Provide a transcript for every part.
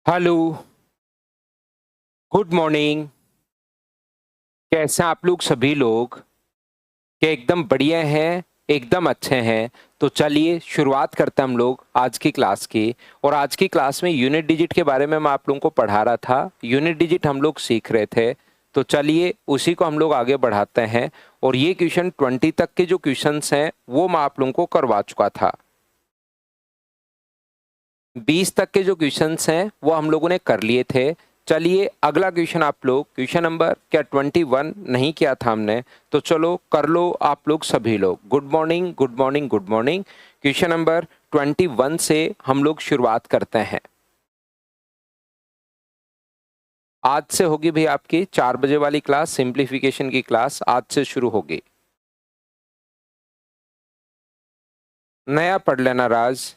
Hello. Good morning. कैसे हैं आप लोग सभी लोग? क्या एकदम बढ़िया हैं? एकदम अच्छे हैं। तो चलिए शुरुआत करते हैं हम लोग आज की क्लास की। और आज की क्लास में यूनिट डिजिट के बारे में मैं आप लोगों को पढ़ा रहा था। यूनिट डिजिट हम लोग सीख रहे थे। तो चलिए उसी को हम लोग आगे बढ़ाते हैं। और ये क्वेश्चन 20 तक के जो क्वेश्चंस हैं वो मैं आप लोगों को करवा चुका था। 20 तक के जो क्वेश्चंस हैं वो हम लोगों ने कर लिए थे। चलिए अगला क्वेश्चन आप लोग क्वेश्चन नंबर क्या 21 नहीं किया था हमने, तो चलो कर लो आप लोग सभी लोग। Good morning good morning good morning. Question number 21 से हम लोग शुरुआत करते हैं। आज से होगी भाई आपकी 4 बजे वाली क्लास, सिंप्लीफिकेशन की क्लास आज से शुरू होगी। नया पढ़ लेना राज,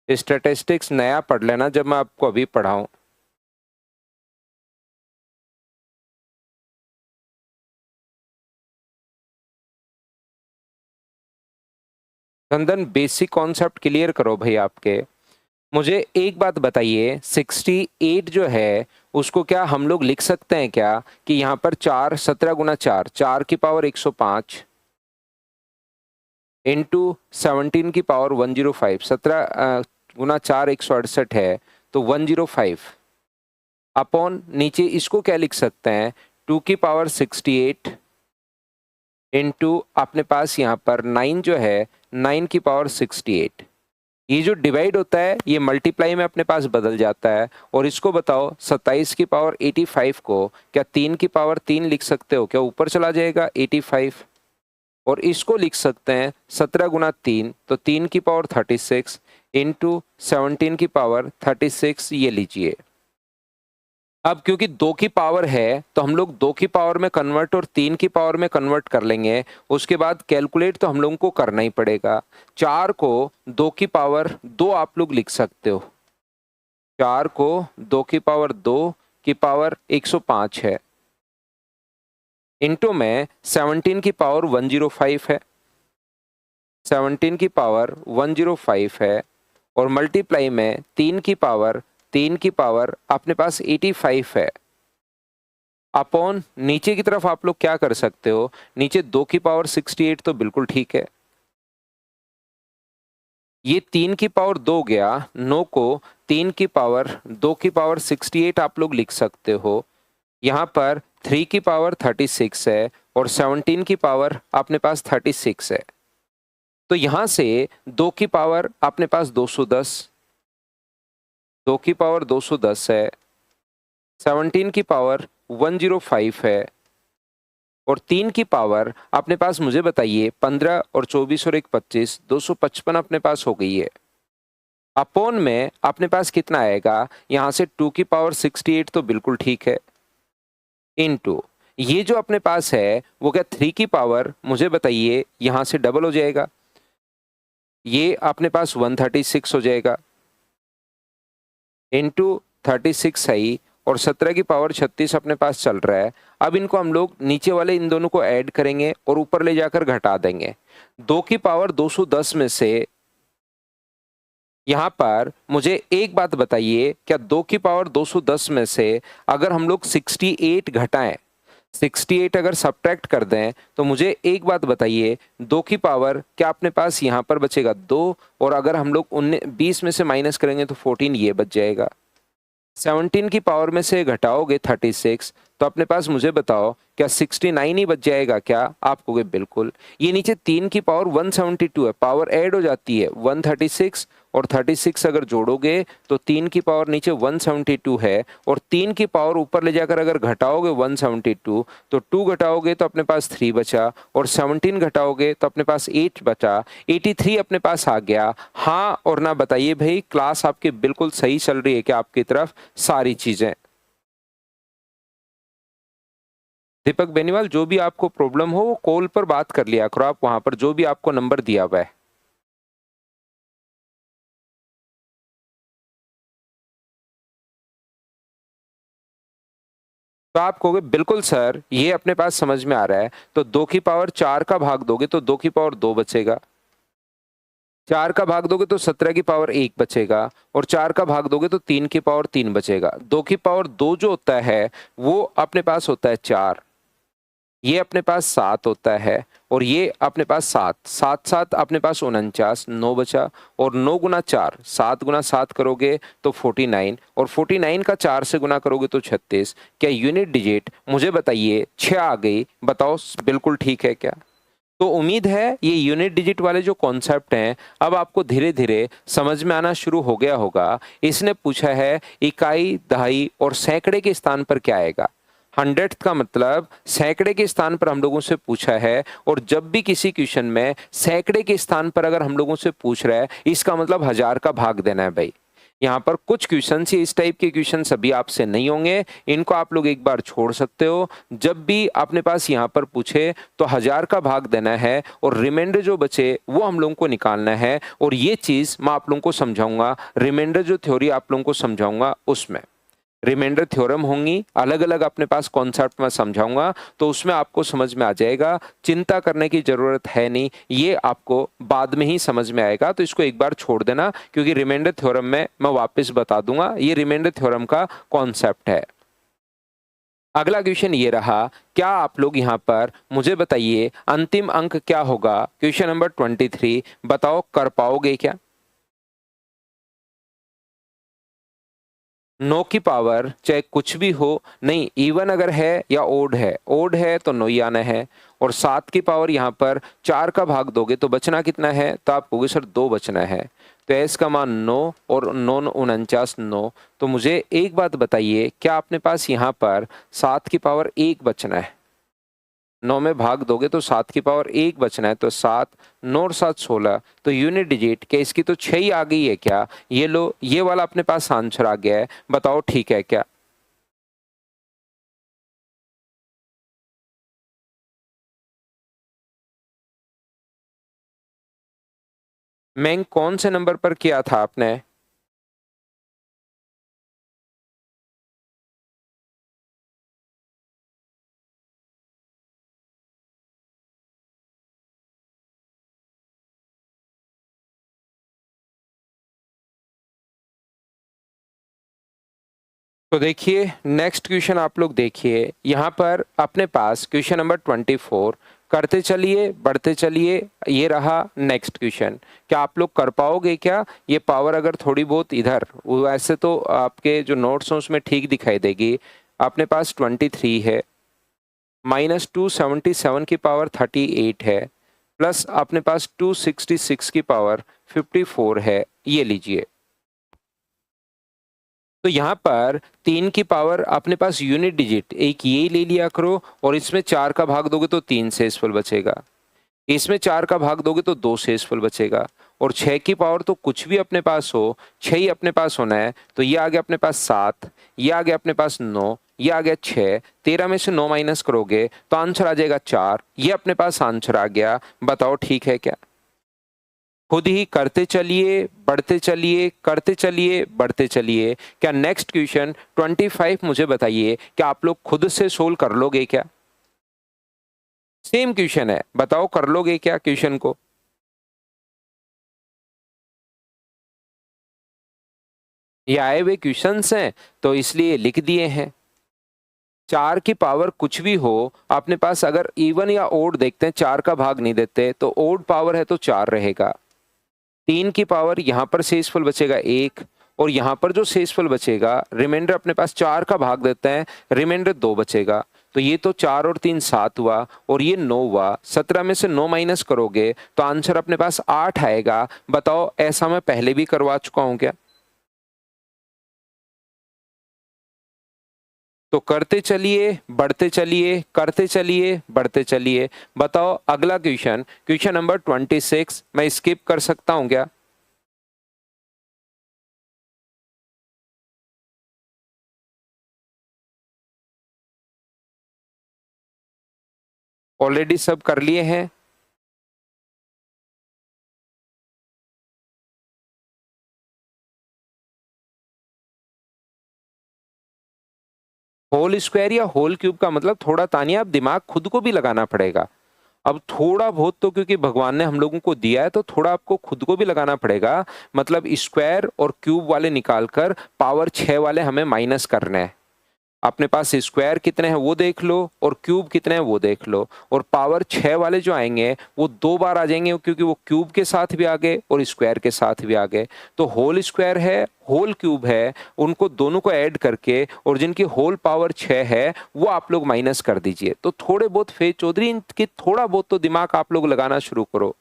स्टैटिस्टिक्स नया पढ़ लेना जब मैं आपको अभी पढ़ाऊं। चंदन बेसिक कॉन्सेप्ट क्लियर करो भाई आपके। मुझे एक बात बताइए, 68 जो है उसको क्या हम लोग लिख सकते हैं क्या कि यहाँ पर 4 17 गुना 4 4 की पावर 105 इंटू 17 की पावर 105, 17 गुना 4 168 है तो 105 अपॉन नीचे इसको क्या लिख सकते हैं 2 की पावर 68 इंटू अपने पास यहाँ पर 9 जो है 9 की पावर 68। ये जो डिवाइड होता है ये मल्टीप्लाई में अपने पास बदल जाता है। और इसको बताओ 27 की पावर 85 को क्या 3 की पावर 3 लिख सकते हो? क्या ऊपर चला जाएगा 85? और इसको लिख सकते हैं 17 गुना 3 तो 3 की पावर 36 इंटू 17 की पावर 36, ये लीजिए। अब क्योंकि 2 की पावर है तो हम लोग 2 की पावर में कन्वर्ट और 3 की पावर में कन्वर्ट कर लेंगे। उसके बाद कैलकुलेट तो हम लोगों को करना ही पड़ेगा। 4 को 2 की पावर 2 आप लोग लिख सकते हो। 4 को 2 की पावर 2 की पावर 105 है। इंटू में 17 की पावर 105 है। 17 की पावर 105 है। और मल्टीप्लाई में 3 की पावर अपने पास 85 है। अपॉन नीचे की तरफ आप लोग क्या कर सकते हो, नीचे 2 की पावर 68 तो बिल्कुल ठीक है। ये 3 की पावर 2 गया, 9 को 3 की पावर 2 की पावर 68 आप लोग लिख सकते हो। यहाँ पर 3 की पावर 36 है और 17 की पावर अपने पास 36 है। तो यहां से 2 की पावर अपने पास 210, 2 की पावर 210 है, 17 की पावर 105 है और 3 की पावर अपने पास मुझे बताइए 15 और 24 और 1 25, 255 अपने पास हो गई है। अपॉन में अपने पास कितना आएगा, यहां से 2 की पावर 68 तो बिल्कुल ठीक है, इनटू ये जो अपने पास है वो क्या 3 की पावर मुझे बताइए यहां से डबल हो जाएगा, ये अपने पास 136 हो जाएगा इंटू 36 आई और 17 की पावर 36 अपने पास चल रहा है। अब इनको हम लोग नीचे वाले इन दोनों को ऐड करेंगे और ऊपर ले जाकर घटा देंगे। 2 की पावर 210 में से यहां पर मुझे एक बात बताइए, क्या 2 की पावर 210 में से अगर हम लोग 68 घटाएं, 68 अगर सब्ट्रैक्ट कर दें तो मुझे एक बात बताइए 2 की पावर क्या अपने पास यहां पर बचेगा 2, और अगर हम लोग 20 में से माइनस करेंगे तो 14 ये बच जाएगा। 17 की पावर में से घटाओगे 36 तो अपने पास मुझे बताओ क्या 69 ही बच जाएगा क्या? आप कहोगे बिल्कुल। ये नीचे 3 की पावर 172 है, पावर ऐड हो जाती है 136 और 36 अगर जोड़ोगे तो 3 की पावर नीचे 172 है और 3 की पावर ऊपर ले जाकर अगर घटाओगे 172 तो 2 घटाओगे तो अपने पास 3 बचा और 17 घटाओगे तो अपने पास 8 बचा, 83 अपने पास आ गया। हाँ और ना बताइए भाई, क्लास आपकी बिल्कुल सही चल रही है क्या आपकी तरफ सारी चीजें? दीपक बेनीवाल, जो भी आपको प्रॉब्लम हो वो कॉल पर बात कर लिया करो, आप वहां पर जो भी आपको नंबर दिया हुआ है। तो आप कहोगे बिल्कुल सर ये अपने पास समझ में आ रहा है, तो 2 की पावर 4 का भाग दोगे तो 2 की पावर 2 बचेगा। 4 का भाग दोगे तो 17 की पावर 1 बचेगा और 4 का भाग दोगे तो 3 की पावर 3 बचेगा। 2 की पावर 2 जो होता है वो अपने पास होता है 4, ये अपने पास 7 होता है और ये अपने पास 7, 7 7 अपने पास 49, 9 बचा और 9 गुना 4, 7 गुना 7 करोगे तो 49 और 49 का 4 से गुना करोगे तो 36। क्या यूनिट डिजिट मुझे बताइए 6 आ गई, बताओ बिल्कुल ठीक है क्या? तो उम्मीद है ये यूनिट डिजिट वाले जो कॉन्सेप्ट हैं अब आपको धीरे धीरे समझ में आना शुरू हो गया होगा। इसने पूछा है इकाई, दहाई और सैकड़े के स्थान पर क्या आएगा। 100th का मतलब सैकड़े के स्थान पर हम लोगों से पूछा है और जब भी किसी क्वेश्चन में सैकड़े के स्थान पर अगर हम लोगों से पूछ रहा है इसका मतलब 1000 का भाग देना है भाई। यहाँ पर कुछ क्वेश्चन इस टाइप के क्वेश्चन सभी आपसे नहीं होंगे, इनको आप लोग एक बार छोड़ सकते हो। जब भी अपने पास यहाँ पर पूछे तो 1000 का भाग देना है और रिमाइंडर जो बचे वो हम लोगों को निकालना है और ये चीज़ मैं आप लोगों को समझाऊंगा। रिमाइंडर जो थ्योरी आप लोगों को समझाऊंगा उसमें रिमाइंडर थ्योरम होंगी, अलग अलग अपने पास कॉन्सेप्ट में समझाऊंगा तो उसमें आपको समझ में आ जाएगा। चिंता करने की जरूरत है नहीं, ये आपको बाद में ही समझ में आएगा। तो इसको एक बार छोड़ देना क्योंकि रिमाइंडर थ्योरम में मैं वापस बता दूंगा, ये रिमाइंडर थ्योरम का कॉन्सेप्ट है। अगला क्वेश्चन ये रहा, क्या आप लोग यहाँ पर मुझे बताइए अंतिम अंक क्या होगा। क्वेश्चन नंबर 23, बताओ कर पाओगे क्या? 9 की पावर चाहे कुछ भी हो, नहीं इवन अगर है या ओड है तो 9 ही आना है और 7 की पावर यहाँ पर 4 का भाग दोगे तो बचना कितना है, तो आप कहोगे सर 2 बचना है। तो एस का मान 9 और 9 49 9। तो मुझे एक बात बताइए क्या अपने पास यहाँ पर 7 की पावर 1 बचना है? 9 में भाग दोगे तो 7 की पावर 1 बचना है, तो 7 9 और 7 16। तो यूनिट डिजिट क्या इसकी तो 6 ही आ गई है क्या? ये लो, ये वाला अपने पास आंसर आ गया है, बताओ ठीक है क्या? मैं कौन से नंबर पर किया था आपने? तो देखिए नेक्स्ट क्वेश्चन आप लोग देखिए, यहाँ पर अपने पास क्वेश्चन नंबर 24, करते चलिए बढ़ते चलिए, ये रहा नेक्स्ट क्वेश्चन। क्या आप लोग कर पाओगे क्या? ये पावर अगर थोड़ी बहुत इधर, वैसे तो आपके जो नोट्स हैं उसमें ठीक दिखाई देगी। अपने पास 23 है, -277 की पावर 38 है, प्लस अपने पास 266 की पावर 54 है, ये लीजिए। तो यहाँ पर 3 की पावर अपने पास यूनिट डिजिट एक ये ले लिया करो और इसमें 4 का भाग दोगे तो 3 शेषफल बचेगा, इसमें 4 का भाग दोगे तो 2 शेषफल बचेगा और 6 की पावर तो कुछ भी अपने पास हो 6 ही अपने पास होना है। तो ये आ गया अपने पास 7, ये आ गया अपने पास 9, ये आ गया 6, 13 में से 9 माइनस करोगे तो आंसर आ जाएगा 4, ये अपने पास आंसर आ गया। बताओ ठीक है क्या? खुद ही करते चलिए बढ़ते चलिए करते चलिए बढ़ते चलिए। क्या नेक्स्ट क्वेश्चन 25 मुझे बताइए क्या आप लोग खुद से सोल्व कर लोगे क्या? सेम क्वेश्चन है, बताओ कर लोगे क्या क्वेश्चन को? ये आए हुए क्वेश्चंस हैं तो इसलिए लिख दिए हैं। 4 की पावर कुछ भी हो अपने पास, अगर इवन या ओड देखते हैं 4 का भाग नहीं देते तो ओड पावर है तो 4 रहेगा। 3 की पावर यहाँ पर शेषफल बचेगा 1 और यहाँ पर जो शेषफल बचेगा रिमाइंडर अपने पास 4 का भाग देते हैं, रिमाइंडर 2 बचेगा। तो ये तो 4 और 3 7 हुआ और ये 9 हुआ, 17 में से 9 माइनस करोगे तो आंसर अपने पास 8 आएगा। बताओ ऐसा मैं पहले भी करवा चुका हूं क्या? तो करते चलिए बढ़ते चलिए करते चलिए बढ़ते चलिए। बताओ अगला क्वेश्चन, क्वेश्चन नंबर 26 मैं स्किप कर सकता हूं क्या? ऑलरेडी सब कर लिए हैं? होल स्क्वायर या होल क्यूब का मतलब थोड़ा तानिया आप दिमाग खुद को भी लगाना पड़ेगा। अब थोड़ा बहुत तो क्योंकि भगवान ने हम लोगों को दिया है तो थोड़ा आपको खुद को भी लगाना पड़ेगा, मतलब स्क्वायर और क्यूब वाले निकालकर पावर 6 वाले हमें माइनस करने हैं। अपने पास स्क्वायर कितने हैं वो देख लो और क्यूब कितने हैं वो देख लो, और पावर 6 वाले जो आएंगे वो 2 बार आ जाएंगे क्योंकि वो क्यूब के साथ भी आ गए और स्क्वायर के साथ भी आ गए। तो होल स्क्वायर है, होल क्यूब है, उनको दोनों को ऐड करके और जिनकी होल पावर 6 है वो आप लोग माइनस कर दीजिए। तो थोड़े बहुत फेज चौधरी इनकी थोड़ा बहुत तो दिमाग आप लोग लगाना शुरू करो।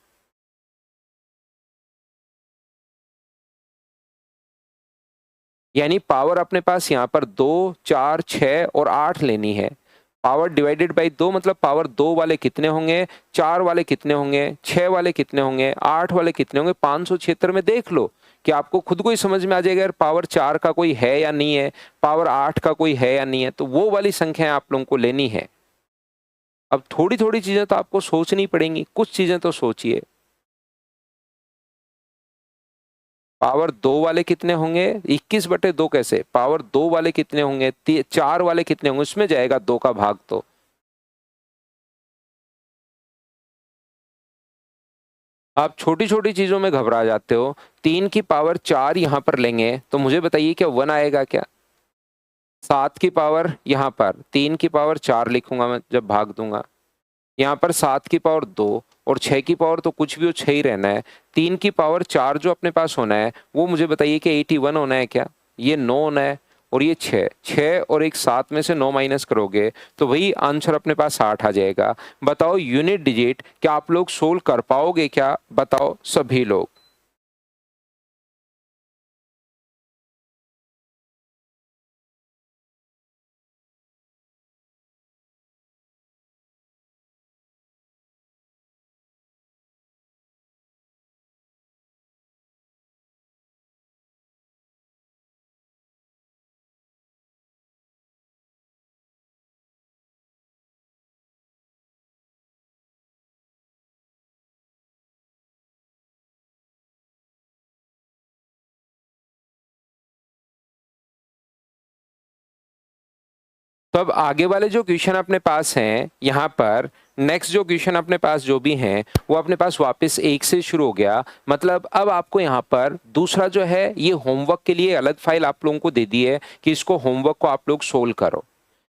यानी पावर अपने पास यहाँ पर 2, 4, 6 और 8 लेनी है। पावर डिवाइडेड बाई 2 मतलब पावर 2 वाले कितने होंगे, 4 वाले कितने होंगे, 6 वाले कितने होंगे, 8 वाले कितने होंगे। 576 में देख लो कि आपको खुद को ही समझ में आ जाएगा यार पावर 4 का कोई है या नहीं है, पावर 8 का कोई है या नहीं है। तो वो वाली संख्या आप लोगों को लेनी है। अब थोड़ी थोड़ी चीजें तो आपको सोचनी पड़ेंगी, कुछ चीजें तो सोचिए। पावर 2 वाले कितने होंगे, 21/2 कैसे, पावर 2 वाले कितने होंगे, 4 वाले कितने होंगे, उसमें जाएगा 2 का भाग। तो आप छोटी छोटी चीजों में घबरा जाते हो। 3 की पावर 4 यहां पर लेंगे तो मुझे बताइए क्या 1 आएगा क्या। 7 की पावर यहां पर 3 की पावर 4 लिखूंगा मैं जब भाग दूंगा, यहाँ पर 7 की पावर 2 और 6 की पावर तो कुछ भी हो 6 ही रहना है। 3 की पावर 4 जो अपने पास होना है वो मुझे बताइए कि 81 होना है क्या, ये 9 होना है और ये 6, 6 और एक 7 में से 9 माइनस करोगे तो वही आंसर अपने पास 8 आ जाएगा। बताओ यूनिट डिजिट क्या आप लोग सोल्व कर पाओगे क्या, बताओ सभी लोग। तो अब आगे वाले जो क्वेश्चन अपने पास हैं यहाँ पर, नेक्स्ट जो क्वेश्चन अपने पास जो भी हैं वो अपने पास वापस 1 से शुरू हो गया। मतलब अब आपको यहाँ पर दूसरा जो है ये होमवर्क के लिए अलग फाइल आप लोगों को दे दी है कि इसको होमवर्क को आप लोग सोल्व करो।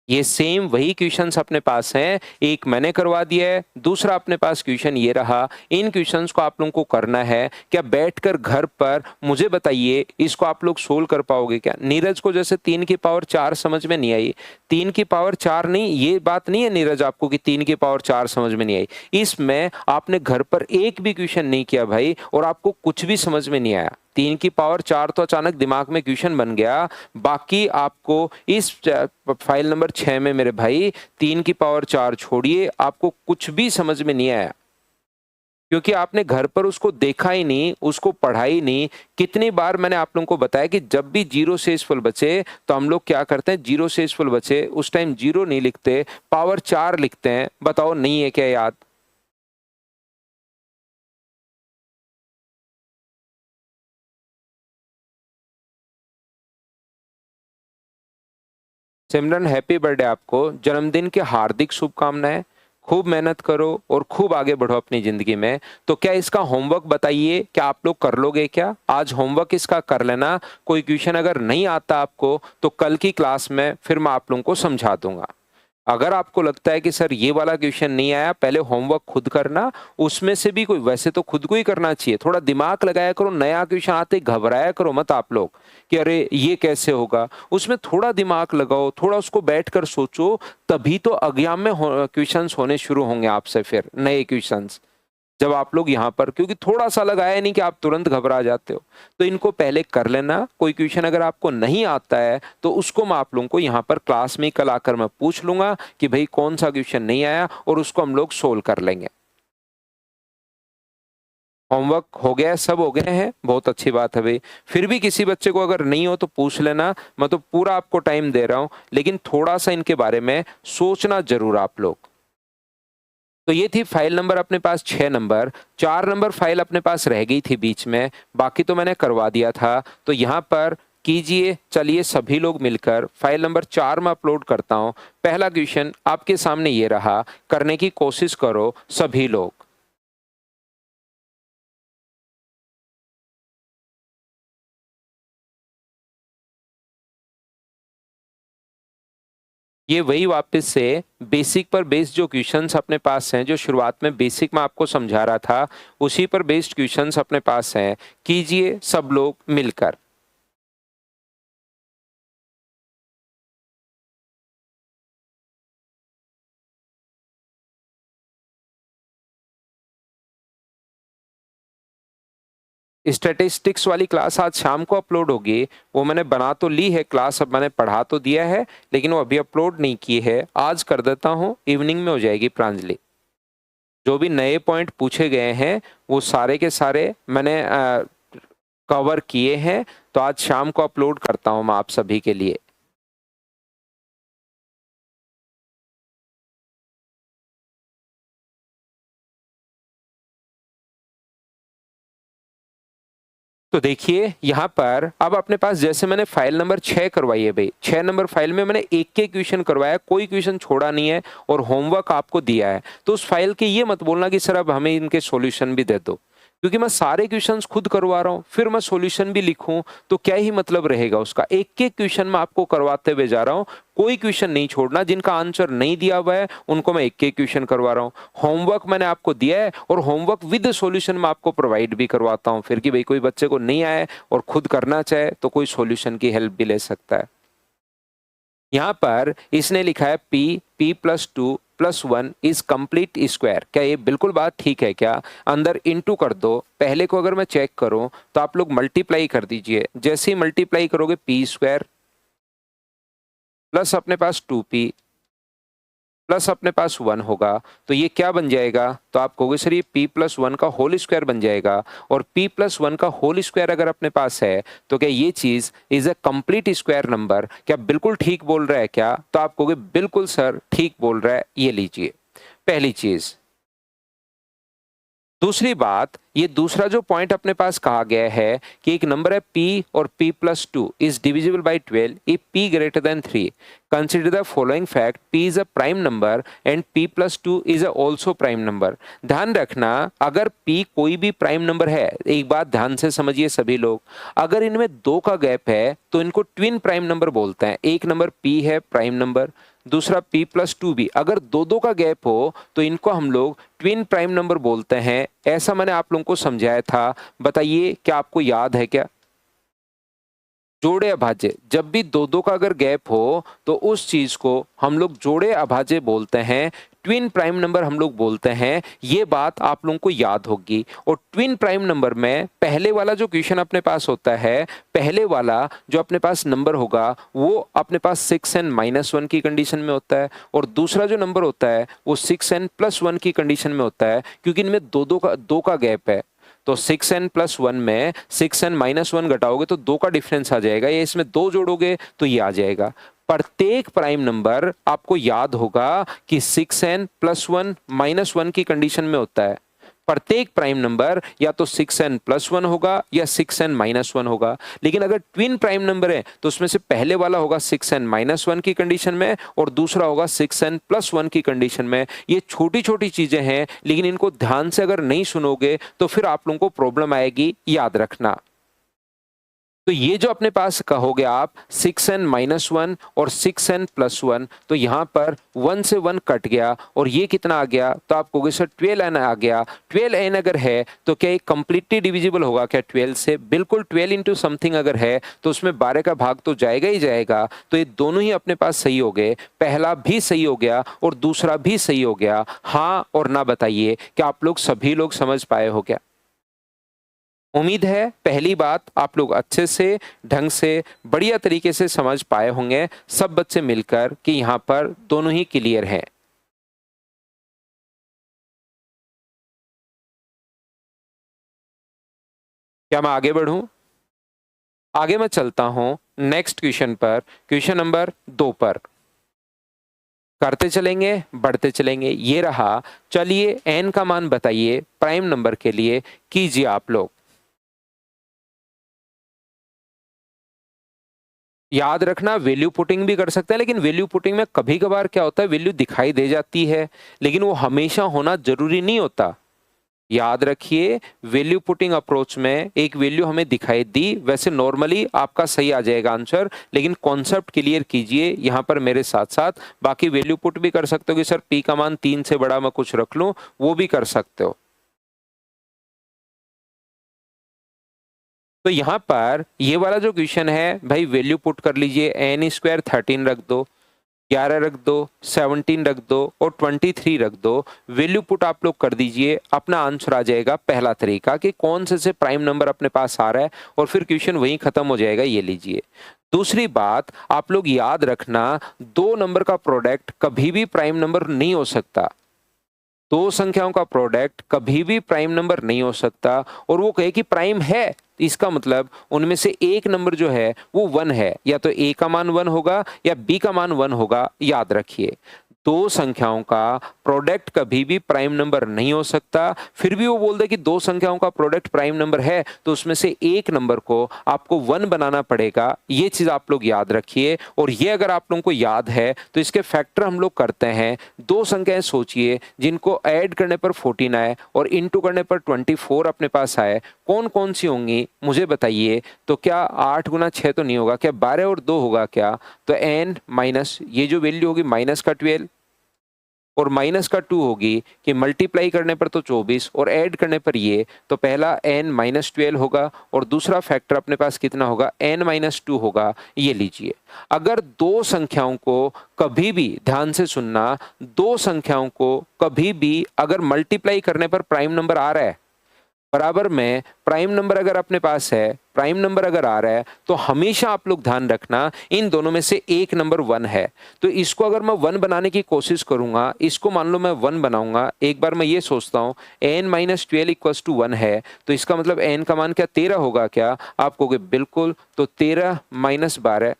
ये सेम वही क्वेश्चंस अपने पास हैं, एक मैंने करवा दिया है, दूसरा अपने पास क्वेश्चन ये रहा। इन क्वेश्चंस को आप लोगों को करना है क्या बैठकर घर पर, मुझे बताइए इसको आप लोग सोल्व कर पाओगे क्या। नीरज को जैसे 3 की पावर 4 समझ में नहीं आई, 3 की पावर 4 नहीं, ये बात नहीं है नीरज आपको कि 3 की पावर 4 समझ में नहीं आई। इसमें आपने घर पर एक भी क्वेश्चन नहीं किया भाई और आपको कुछ भी समझ में नहीं आया। 3 की पावर 4 तो अचानक दिमाग में क्वेश्चन बन गया, बाकी आपको इस फाइल नंबर 6 में मेरे भाई 3 की पावर 4 छोड़िए, आपको कुछ भी समझ में नहीं आया क्योंकि आपने घर पर उसको देखा ही नहीं, उसको पढ़ा ही नहीं। कितनी बार मैंने आप लोगों को बताया कि जब भी जीरो शेषफल बचे तो हम लोग क्या करते हैं, जीरो शेषफल बचे उस टाइम जीरो नहीं लिखते, पावर 4 लिखते हैं। बताओ नहीं है क्या याद। सिमरन हैप्पी बर्थडे, आपको जन्मदिन की हार्दिक शुभकामनाएं। खूब मेहनत करो और खूब आगे बढ़ो अपनी जिंदगी में। तो क्या इसका होमवर्क बताइए, क्या आप लोग कर लोगे क्या आज होमवर्क इसका कर लेना। कोई क्वेश्चन अगर नहीं आता आपको तो कल की क्लास में फिर मैं आप लोगों को समझा दूंगा। अगर आपको लगता है कि सर ये वाला क्वेश्चन नहीं आया, पहले होमवर्क खुद करना, उसमें से भी कोई, वैसे तो खुद को ही करना चाहिए, थोड़ा दिमाग लगाया करो। नया क्वेश्चन आते घबराया करो मत आप लोग कि अरे ये कैसे होगा, उसमें थोड़ा दिमाग लगाओ, थोड़ा उसको बैठकर सोचो, तभी तो एग्जाम में क्वेश्चंस होने शुरू होंगे आपसे फिर नए क्वेश्चंस। जब आप लोग यहाँ पर, क्योंकि थोड़ा सा लगाया नहीं कि आप तुरंत घबरा जाते हो, तो इनको पहले कर लेना। कोई क्वेश्चन अगर आपको नहीं आता है तो उसको मैं आप लोगों को यहाँ पर क्लास में कल आकर मैं पूछ लूंगा कि भाई कौन सा क्वेश्चन नहीं आया और उसको हम लोग सोल्व कर लेंगे। होमवर्क हो गया है, सब हो गए हैं, बहुत अच्छी बात है भाई। फिर भी किसी बच्चे को अगर नहीं हो तो पूछ लेना, मैं तो पूरा आपको टाइम दे रहा हूँ, लेकिन थोड़ा सा इनके बारे में सोचना जरूर आप लोग। तो ये थी फाइल नंबर अपने पास 6 नंबर। 4 नंबर फाइल अपने पास रह गई थी बीच में, बाकी तो मैंने करवा दिया था। तो यहाँ पर कीजिए। चलिए सभी लोग मिलकर फाइल नंबर 4 में अपलोड करता हूं। पहला क्वेश्चन आपके सामने ये रहा, करने की कोशिश करो सभी लोग। ये वही वापस से बेसिक पर बेस्ड जो क्वेश्चंस अपने पास हैं, जो शुरुआत में बेसिक में आपको समझा रहा था, उसी पर बेस्ड क्वेश्चंस अपने पास हैं। कीजिए सब लोग मिलकर। स्टैटिस्टिक्स वाली क्लास आज शाम को अपलोड होगी। वो मैंने बना तो ली है क्लास, अब मैंने पढ़ा तो दिया है, लेकिन वो अभी अपलोड नहीं की है। आज कर देता हूँ, इवनिंग में हो जाएगी प्रांजलि। जो भी नए पॉइंट पूछे गए हैं वो सारे के सारे मैंने कवर किए हैं, तो आज शाम को अपलोड करता हूँ मैं आप सभी के लिए। तो देखिए यहाँ पर अब अपने पास जैसे मैंने फाइल नंबर 6 करवाई है भाई, 6 नंबर फाइल में मैंने एक एक क्वेश्चन करवाया, कोई क्वेश्चन छोड़ा नहीं है और होमवर्क आपको दिया है। तो उस फाइल के ये मत बोलना कि सर अब हमें इनके सॉल्यूशन भी दे दो, क्योंकि मैं सारे क्वेश्चंस खुद करवा रहा हूँ, फिर मैं सॉल्यूशन भी लिखूं तो क्या ही मतलब रहेगा उसका। एक एक क्वेश्चन मैं आपको करवाते हुए जा रहा हूँ, कोई क्वेश्चन नहीं छोड़ना। जिनका आंसर नहीं दिया हुआ है उनको मैं एक एक क्वेश्चन करवा रहा हूँ। होमवर्क मैंने आपको दिया है और होमवर्क विद सॉल्यूशन मैं आपको प्रोवाइड भी करवाता हूँ, फिर कि भाई कोई बच्चे को नहीं आए और खुद करना चाहे तो कोई सॉल्यूशन की हेल्प भी ले सकता है। यहाँ पर इसने लिखा है p+2+1 इज कंप्लीट स्क्वायर। क्या ये बिल्कुल बात ठीक है क्या? अंदर इनटू कर दो। पहले को अगर मैं चेक करूं तो आप लोग मल्टीप्लाई कर दीजिए। जैसे ही मल्टीप्लाई करोगे p² प्लस अपने पास 2p प्लस अपने पास 1 होगा, तो ये क्या बन जाएगा? तो आप कहोगे सर ये p+1 का होल स्क्वायर बन जाएगा। और p+1 का होल स्क्वायर अगर अपने पास है तो क्या ये चीज is a complete square number? क्या बिल्कुल ठीक बोल रहा है क्या? तो आप कहोगे बिल्कुल सर ठीक बोल रहा है। ये लीजिए पहली चीज। दूसरी बात, ये दूसरा जो पॉइंट अपने पास कहा गया है कि एक नंबर है p और p+2 is divisible by 12 if p greater than 3। Consider the following fact, p is a prime number and p+2 is a also prime number. ध्यान रखना, अगर p कोई भी प्राइम नंबर है, एक बात ध्यान से समझिए सभी लोग, अगर इनमें 2 का गैप है तो इनको ट्विन प्राइम नंबर बोलते हैं। एक नंबर p है प्राइम नंबर, दूसरा p+2 भी, अगर दो दो का गैप हो तो इनको हम लोग ट्विन प्राइम नंबर बोलते हैं। ऐसा मैंने आप लोगों को समझाया था। बताइए क्या आपको याद है क्या? जोड़े अभाज्य, जब भी दो दो का अगर गैप हो तो उस चीज को हम लोग जोड़े अभाज्य बोलते हैं, ट्विन प्राइम नंबर हम लोग बोलते हैं। ये बात आप लोगों को याद होगी। और ट्विन प्राइम नंबर में पहले वाला जो क्वेश्चन अपने पास होता है, पहले वाला जो अपने पास नंबर होगा वो अपने पास 6n-1 की कंडीशन में होता है, और दूसरा जो नंबर होता है वो 6n+1 की कंडीशन में होता है, क्योंकि इनमें दो का गैप है। तो 6n+1 में 6n-1 घटाओगे तो 2 का डिफरेंस आ जाएगा, या इसमें 2 जोड़ोगे तो ये आ जाएगा। प्रत्येक प्राइम नंबर आपको याद होगा कि 6n+1-1 की कंडीशन में होता है। प्रत्येक प्राइम नंबर या तो 6n+1 होगा या 6n-1 होगा। लेकिन अगर ट्विन प्राइम नंबर है तो उसमें से पहले वाला होगा 6n-1 की कंडीशन में और दूसरा होगा 6n+1 की कंडीशन में। ये छोटी छोटी चीजें हैं, लेकिन इनको ध्यान से अगर नहीं सुनोगे तो फिर आप लोगों को प्रॉब्लम आएगी, याद रखना। तो ये जो अपने पास कहोगे आप 6n-1 और 6n+1, तो यहाँ पर 1 से 1 कट गया और ये कितना आ गया? तो आप कहोगे सर 12n आ गया। 12n अगर है तो क्या ये कंप्लीटली डिविजिबल होगा क्या 12 से? बिल्कुल। 12 इंटू समथिंग अगर है तो उसमें 12 का भाग तो जाएगा ही जाएगा। तो ये दोनों ही अपने पास सही हो गए, पहला भी सही हो गया और दूसरा भी सही हो गया। हाँ और ना बताइए, क्या आप लोग सभी लोग समझ पाए हो क्या? उम्मीद है पहली बात आप लोग अच्छे से, ढंग से, बढ़िया तरीके से समझ पाए होंगे, सब बच्चे मिलकर, कि यहाँ पर दोनों ही क्लियर हैं। क्या मैं आगे बढ़ूं? आगे मैं चलता हूं नेक्स्ट क्वेश्चन पर, क्वेश्चन नंबर 2 पर। करते चलेंगे, बढ़ते चलेंगे। ये रहा। चलिए n का मान बताइए प्राइम नंबर के लिए, कीजिए आप लोग। याद रखना वैल्यू पुटिंग भी कर सकते हैं, लेकिन वैल्यू पुटिंग में कभी कभार क्या होता है, वैल्यू दिखाई दे जाती है, लेकिन वो हमेशा होना जरूरी नहीं होता। याद रखिए, वैल्यू पुटिंग अप्रोच में एक वैल्यू हमें दिखाई दी, वैसे नॉर्मली आपका सही आ जाएगा आंसर, लेकिन कॉन्सेप्ट क्लियर कीजिए यहां पर मेरे साथ साथ। बाकी वैल्यू पुट भी कर सकते हो कि सर पी का मान 3 से बड़ा मैं कुछ रख लूं, वो भी कर सकते हो। तो यहां पर ये वाला जो क्वेश्चन है भाई, वैल्यू पुट कर लीजिए, एन स्क्वायर 13 रख दो, 11 रख दो, 17 रख दो और 23 रख दो। वैल्यू पुट आप लोग कर दीजिए, अपना आंसर आ जाएगा। पहला तरीका कि कौन से प्राइम नंबर अपने पास आ रहा है और फिर क्वेश्चन वहीं खत्म हो जाएगा, ये लीजिए। दूसरी बात आप लोग याद रखना, दो नंबर का प्रोडक्ट कभी भी प्राइम नंबर नहीं हो सकता। दो संख्याओं का प्रोडक्ट कभी भी प्राइम नंबर नहीं हो सकता। और वो कहे कि प्राइम है, इसका मतलब उनमें से एक नंबर जो है वो 1 है, या तो ए का मान 1 होगा या बी का मान 1 होगा। याद रखिए, दो संख्याओं का प्रोडक्ट कभी भी प्राइम नंबर नहीं हो सकता। फिर भी वो बोल दे कि दो संख्याओं का प्रोडक्ट प्राइम नंबर है, तो उसमें से एक नंबर को आपको 1 बनाना पड़ेगा। ये चीज आप लोग याद रखिए। और ये अगर आप लोगों को याद है तो इसके फैक्टर हम लोग करते हैं। दो संख्याएं सोचिए जिनको ऐड करने पर 14 आए और इंटू करने पर 24 अपने पास आए, कौन कौन सी होंगी मुझे बताइए। तो क्या 8 गुना 6 तो नहीं होगा, क्या 12 और 2 होगा क्या? तो n माइनस ये जो वैल्यू होगी माइनस का 12 और माइनस का 2 होगी कि मल्टीप्लाई करने पर तो 24 और ऐड करने पर ये, तो पहला n माइनस 12 होगा और दूसरा फैक्टर अपने पास कितना होगा, n माइनस 2 होगा। ये लीजिए, अगर दो संख्याओं को कभी भी, ध्यान से सुनना, दो संख्याओं को कभी भी अगर मल्टीप्लाई करने पर प्राइम नंबर आ रहा है, बराबर में प्राइम नंबर अगर अपने पास है, प्राइम नंबर अगर आ रहा है, तो हमेशा आप लोग ध्यान रखना इन दोनों में से एक नंबर 1 है। तो इसको अगर मैं 1 बनाने की कोशिश करूंगा, इसको मान लो मैं 1 बनाऊंगा, एक बार मैं ये सोचता हूं n माइनस 12 इक्वल्स टू 1 है, तो इसका मतलब n का मान क्या 13 होगा क्या? आप कहोगे बिल्कुल। तो 13 माइनस 12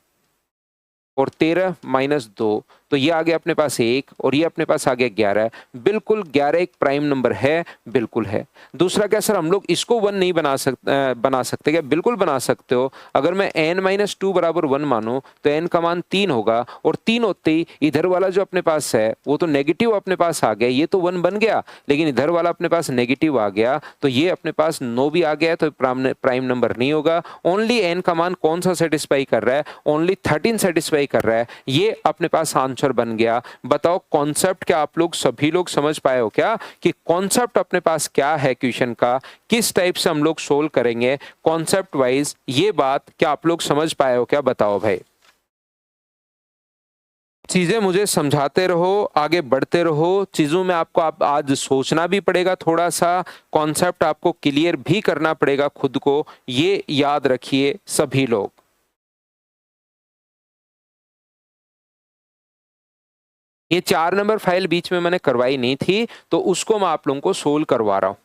और 13 माइनस 2, तो ये आ गया अपने पास 1 और ये अपने पास आ गया 11। बिल्कुल 11 एक प्राइम नंबर है, बिल्कुल है। दूसरा क्या सर हम लोग इसको 1 नहीं बना सकते क्या? बिल्कुल बना सकते हो। अगर मैं n माइनस 2 बराबर 1 मानूं तो n का मान 3 होगा और 3 होते ही इधर वाला जो अपने पास है वो तो नेगेटिव अपने पास आ गया, ये तो 1 बन गया, लेकिन इधर वाला अपने पास नेगेटिव आ गया, तो ये अपने पास 9 भी आ गया, तो प्राइम नंबर नहीं होगा। ओनली n का मान कौन सा सेटिस्फाई कर रहा है? ओनली 13 सेटिस्फाई कर रहा है। ये अपने पास आंसर बन गया। बताओ कॉन्सेप्ट क्या आप लोग सभी लोग समझ पाए हो क्या कि कॉन्सेप्ट अपने पास क्या है क्वेश्चन का, किस टाइप से हम लोग सोल्व करेंगे कॉन्सेप्ट वाइज? ये बात क्या आप लोग समझ पाए हो क्या? बताओ भाई। चीजें मुझे समझाते रहो, आगे बढ़ते रहो। चीजों में आपको आज सोचना भी पड़ेगा, थोड़ा सा कॉन्सेप्ट आपको क्लियर भी करना पड़ेगा खुद को। ये याद रखिए सभी लोग। ये 4 नंबर फाइल बीच में मैंने करवाई नहीं थी, तो उसको मैं आप लोगों को सोल्व करवा रहा हूं।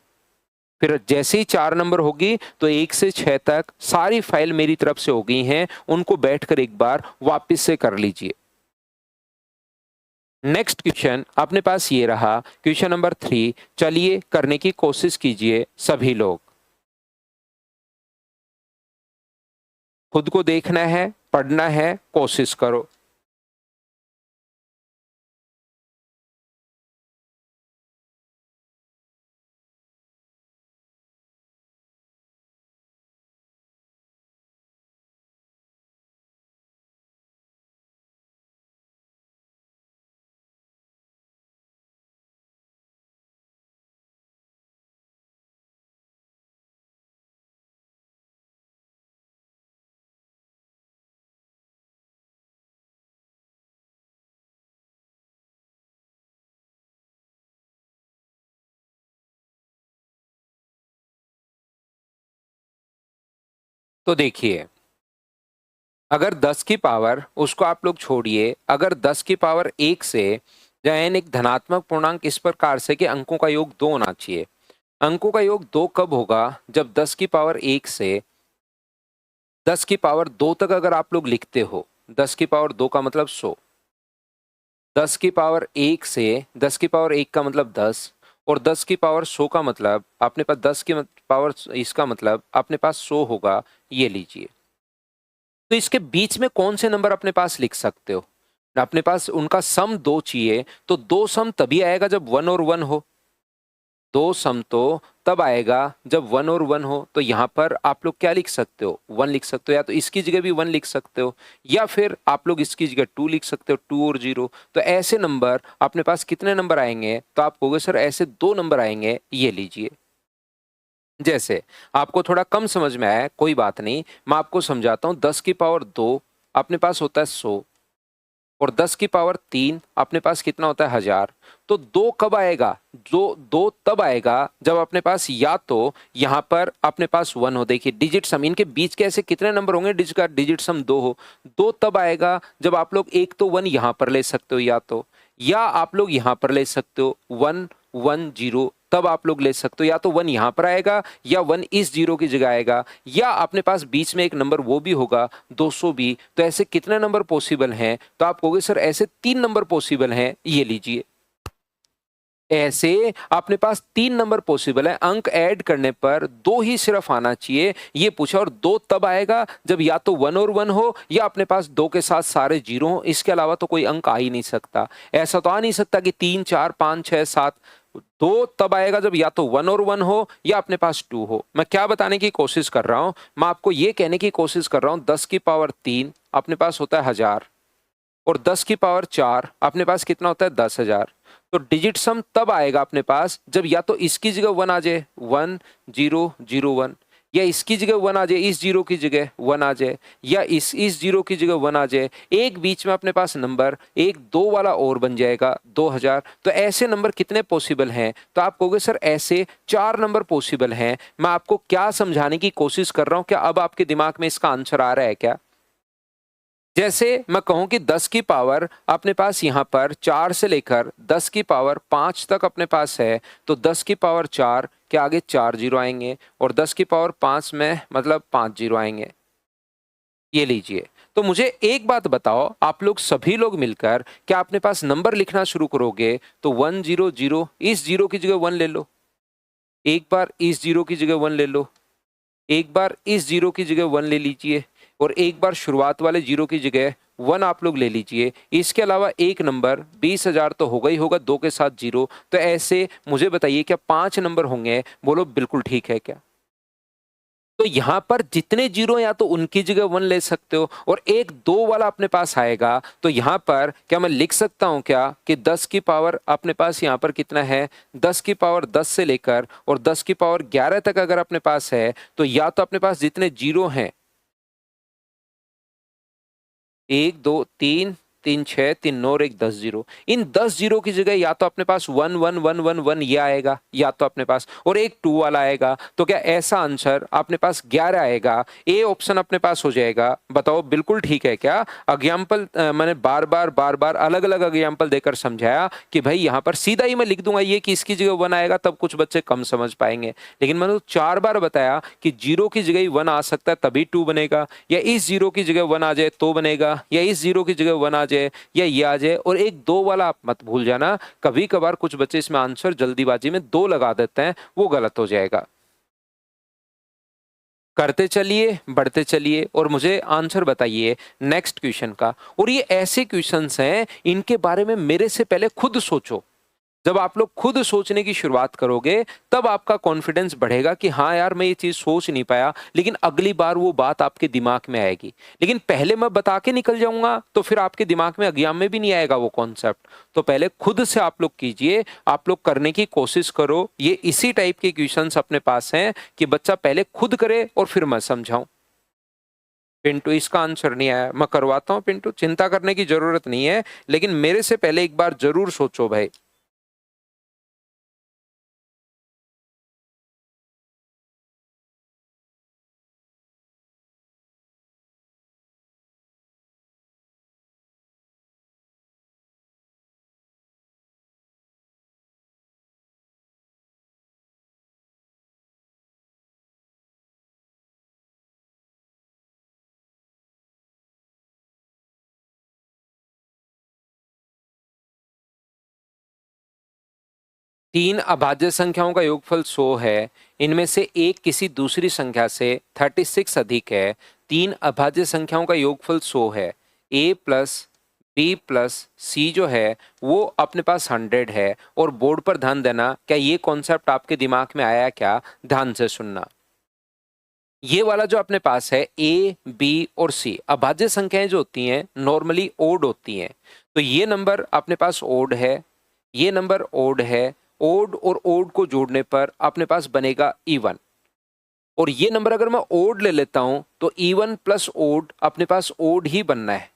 फिर जैसे ही 4 नंबर होगी तो 1 से 6 तक सारी फाइल मेरी तरफ से हो गई हैं, उनको बैठकर एक बार वापस से कर लीजिए। नेक्स्ट क्वेश्चन अपने पास ये रहा, क्वेश्चन नंबर 3। चलिए करने की कोशिश कीजिए सभी लोग। खुद को देखना है, पढ़ना है, कोशिश करो। तो देखिए, अगर 10 की पावर, उसको आप लोग छोड़िए, अगर 10 की पावर 1 से, जहाँ n एक धनात्मक पूर्णांक इस प्रकार से कि अंकों का योग 2 होना चाहिए। अंकों का योग 2 कब होगा? जब 10 की पावर 1 से 10 की पावर 2 तक अगर आप लोग लिखते हो, 10 की पावर 2 का मतलब 100, 10 की पावर 1 से 10 की पावर 1 का मतलब 10 और 10 की पावर 100 का मतलब अपने पास 10 की पावर इसका मतलब अपने पास 100 होगा। ये लीजिए, तो इसके बीच में कौन से नंबर अपने पास लिख सकते हो? अपने पास उनका सम 2 चाहिए, तो 2 सम तभी आएगा जब 1 और 1 हो। 2 सम तो तब आएगा जब 1 और 1 हो। तो यहाँ पर आप लोग क्या लिख सकते हो? 1 लिख सकते हो, या तो इसकी जगह भी 1 लिख सकते हो, या फिर आप लोग इसकी जगह 2 लिख सकते हो, 2 और 0। तो ऐसे नंबर अपने पास कितने नंबर आएंगे? तो आप कहोगे सर ऐसे 2 नंबर आएंगे, ये लीजिए। जैसे आपको थोड़ा कम समझ में आया, कोई बात नहीं, मैं आपको समझाता हूँ। 10 की पावर 2 अपने पास होता है 100, और 10 की पावर 3 अपने पास कितना होता है? 1000। तो 2 कब आएगा? जो 2 तब आएगा जब अपने पास या तो यहाँ पर अपने पास 1 हो। देखिए डिजिट सम, इनके बीच के ऐसे कितने नंबर होंगे जिसका डिजिट सम 2 हो? 2 तब आएगा जब आप लोग एक तो 1 यहाँ पर ले सकते हो, या आप लोग यहाँ पर ले सकते हो 1 1 0, तब आप लोग ले सकते हो। या तो 1 यहाँ पर आएगा, या 1 इस 0 की जगह आएगा, या अपने पास बीच में एक नंबर वो भी होगा 200 भी। तो ऐसे कितने नंबर पॉसिबल हैं? तो आप कहोगे सर ऐसे 3 नंबर पॉसिबल हैं, ये लीजिए। ऐसे अपने पास 3 नंबर पॉसिबल है। अंक ऐड करने पर 2 ही सिर्फ आना चाहिए, ये पूछा। और 2 तब आएगा जब या तो 1 और 1 हो, या अपने पास 2 के साथ सारे 0 हो। इसके अलावा तो कोई अंक आ ही नहीं सकता। ऐसा तो आ नहीं सकता कि 3 4 5 6 7। 2 तब आएगा जब या तो 1 और 1 हो, या अपने पास 2 हो। मैं क्या बताने की कोशिश कर रहा हूं? मैं आपको ये कहने की कोशिश कर रहा हूं 10 की पावर 3 अपने पास होता है 1000, और 10 की पावर 4 अपने पास कितना होता है? 10,000। तो डिजिट सम तब आएगा अपने पास जब या तो इसकी जगह 1 आ जाए, 1 0 0 1, या इसकी जगह 1 आ जाए, इस 0 की जगह 1 आ जाए, या इस 0 की जगह 1 आ जाए। एक बीच में अपने पास नंबर एक 2 वाला और बन जाएगा 2000। तो ऐसे नंबर कितने पॉसिबल हैं? तो आप कहोगे सर ऐसे 4 नंबर पॉसिबल हैं। मैं आपको क्या समझाने की कोशिश कर रहा हूं? क्या अब आपके दिमाग में इसका आंसर आ रहा है क्या? जैसे मैं कहूं कि 10 की पावर अपने पास यहाँ पर 4 से लेकर 10 की पावर 5 तक अपने पास है, तो 10 की पावर 4 के आगे 4 जीरो आएंगे, और 10 की पावर 5 में मतलब 5 जीरो आएंगे, ये लीजिए। तो मुझे एक बात बताओ, आप लोग सभी लोग मिलकर क्या अपने पास नंबर लिखना शुरू करोगे? तो 1 0 0, इस 0 की जगह 1 ले लो, एक बार इस 0 की जगह 1 ले लो, एक बार इस 0 की जगह 1 ले लीजिए, और एक बार शुरुआत वाले 0 की जगह 1 आप लोग ले लीजिए। इसके अलावा एक नंबर 20,000 तो होगा ही होगा, 2 के साथ 0। तो ऐसे मुझे बताइए क्या 5 नंबर होंगे? बोलो बिल्कुल ठीक है क्या? तो यहाँ पर जितने 0 या तो उनकी जगह 1 ले सकते हो, और एक 2 वाला अपने पास आएगा। तो यहाँ पर क्या मैं लिख सकता हूँ क्या कि 10 की पावर अपने पास यहाँ पर कितना है? 10 की पावर 10 से लेकर और 10 की पावर 11 तक अगर अपने पास है, तो या तो अपने पास जितने 0 हैं, 1 2 3 3 6 3 9 और एक 10 जीरो, इन 10 जीरो की जगह या तो अपने पास 1 1 1 1 1 ये आएगा, या तो अपने पास और एक 2 वाला आएगा। तो क्या ऐसा आंसर अपने पास 11 आएगा? ए ऑप्शन अपने पास हो जाएगा। बताओ बिल्कुल ठीक है क्या? एग्जाम्पल मैंने बार बार अलग अलग एग्जाम्पल देकर समझाया कि भाई यहाँ पर सीधा ही मैं लिख दूंगा ये कि इसकी जगह 1 आएगा, तब कुछ बच्चे कम समझ पाएंगे। लेकिन मैंने तो 4 बार बताया कि 0 की जगह 1 आ सकता है तभी 2 बनेगा, या इस 0 की जगह 1 आ जाए तो बनेगा, या इस 0 की जगह 1 आ जाए, या ये आ जाए। और एक 2 वाला आप मत भूल जाना, कभी कभार कुछ बच्चे इसमें आंसर जल्दीबाजी में 2 लगा देते हैं, वो गलत हो जाएगा। करते चलिए, बढ़ते चलिए, और मुझे आंसर बताइए नेक्स्ट क्वेश्चन का। और ये ऐसे क्वेश्चंस हैं, इनके बारे में मेरे से पहले खुद सोचो। जब आप लोग खुद सोचने की शुरुआत करोगे, तब आपका कॉन्फिडेंस बढ़ेगा कि हाँ यार मैं ये चीज सोच नहीं पाया, लेकिन अगली बार वो बात आपके दिमाग में आएगी। लेकिन पहले मैं बता के निकल जाऊंगा तो फिर आपके दिमाग में एग्जाम में भी नहीं आएगा वो कॉन्सेप्ट। तो पहले खुद से आप लोग कीजिए, आप लोग करने की कोशिश करो। ये इसी टाइप के क्वेश्चंस अपने पास हैं कि बच्चा पहले खुद करे और फिर मैं समझाऊं। पिंटू इसका आंसर नहीं आया, मैं करवाता हूं पिंटू, चिंता करने की जरूरत नहीं है, लेकिन मेरे से पहले एक बार जरूर सोचो भाई। 3 अभाज्य संख्याओं का योगफल 100 है। इनमें से एक किसी दूसरी संख्या से 36 अधिक है, तीन अभाज्य संख्याओं का योगफल 100 है। a प्लस बी प्लस सी जो है वो अपने पास 100 है। और बोर्ड पर ध्यान देना, क्या ये कॉन्सेप्ट आपके दिमाग में आया क्या? ध्यान से सुनना। ये वाला जो अपने पास है ए बी और सी, अभाज्य संख्याएं जो होती हैं नॉर्मली ओड होती हैं। तो ये नंबर अपने पास ओड है, ये नंबर ओड है। ओड और ओड को जोड़ने पर अपने पास बनेगा इवन। और ये नंबर अगर मैं ओड ले लेता हूं तो इवन प्लस ओड अपने पास ओड ही बनना है।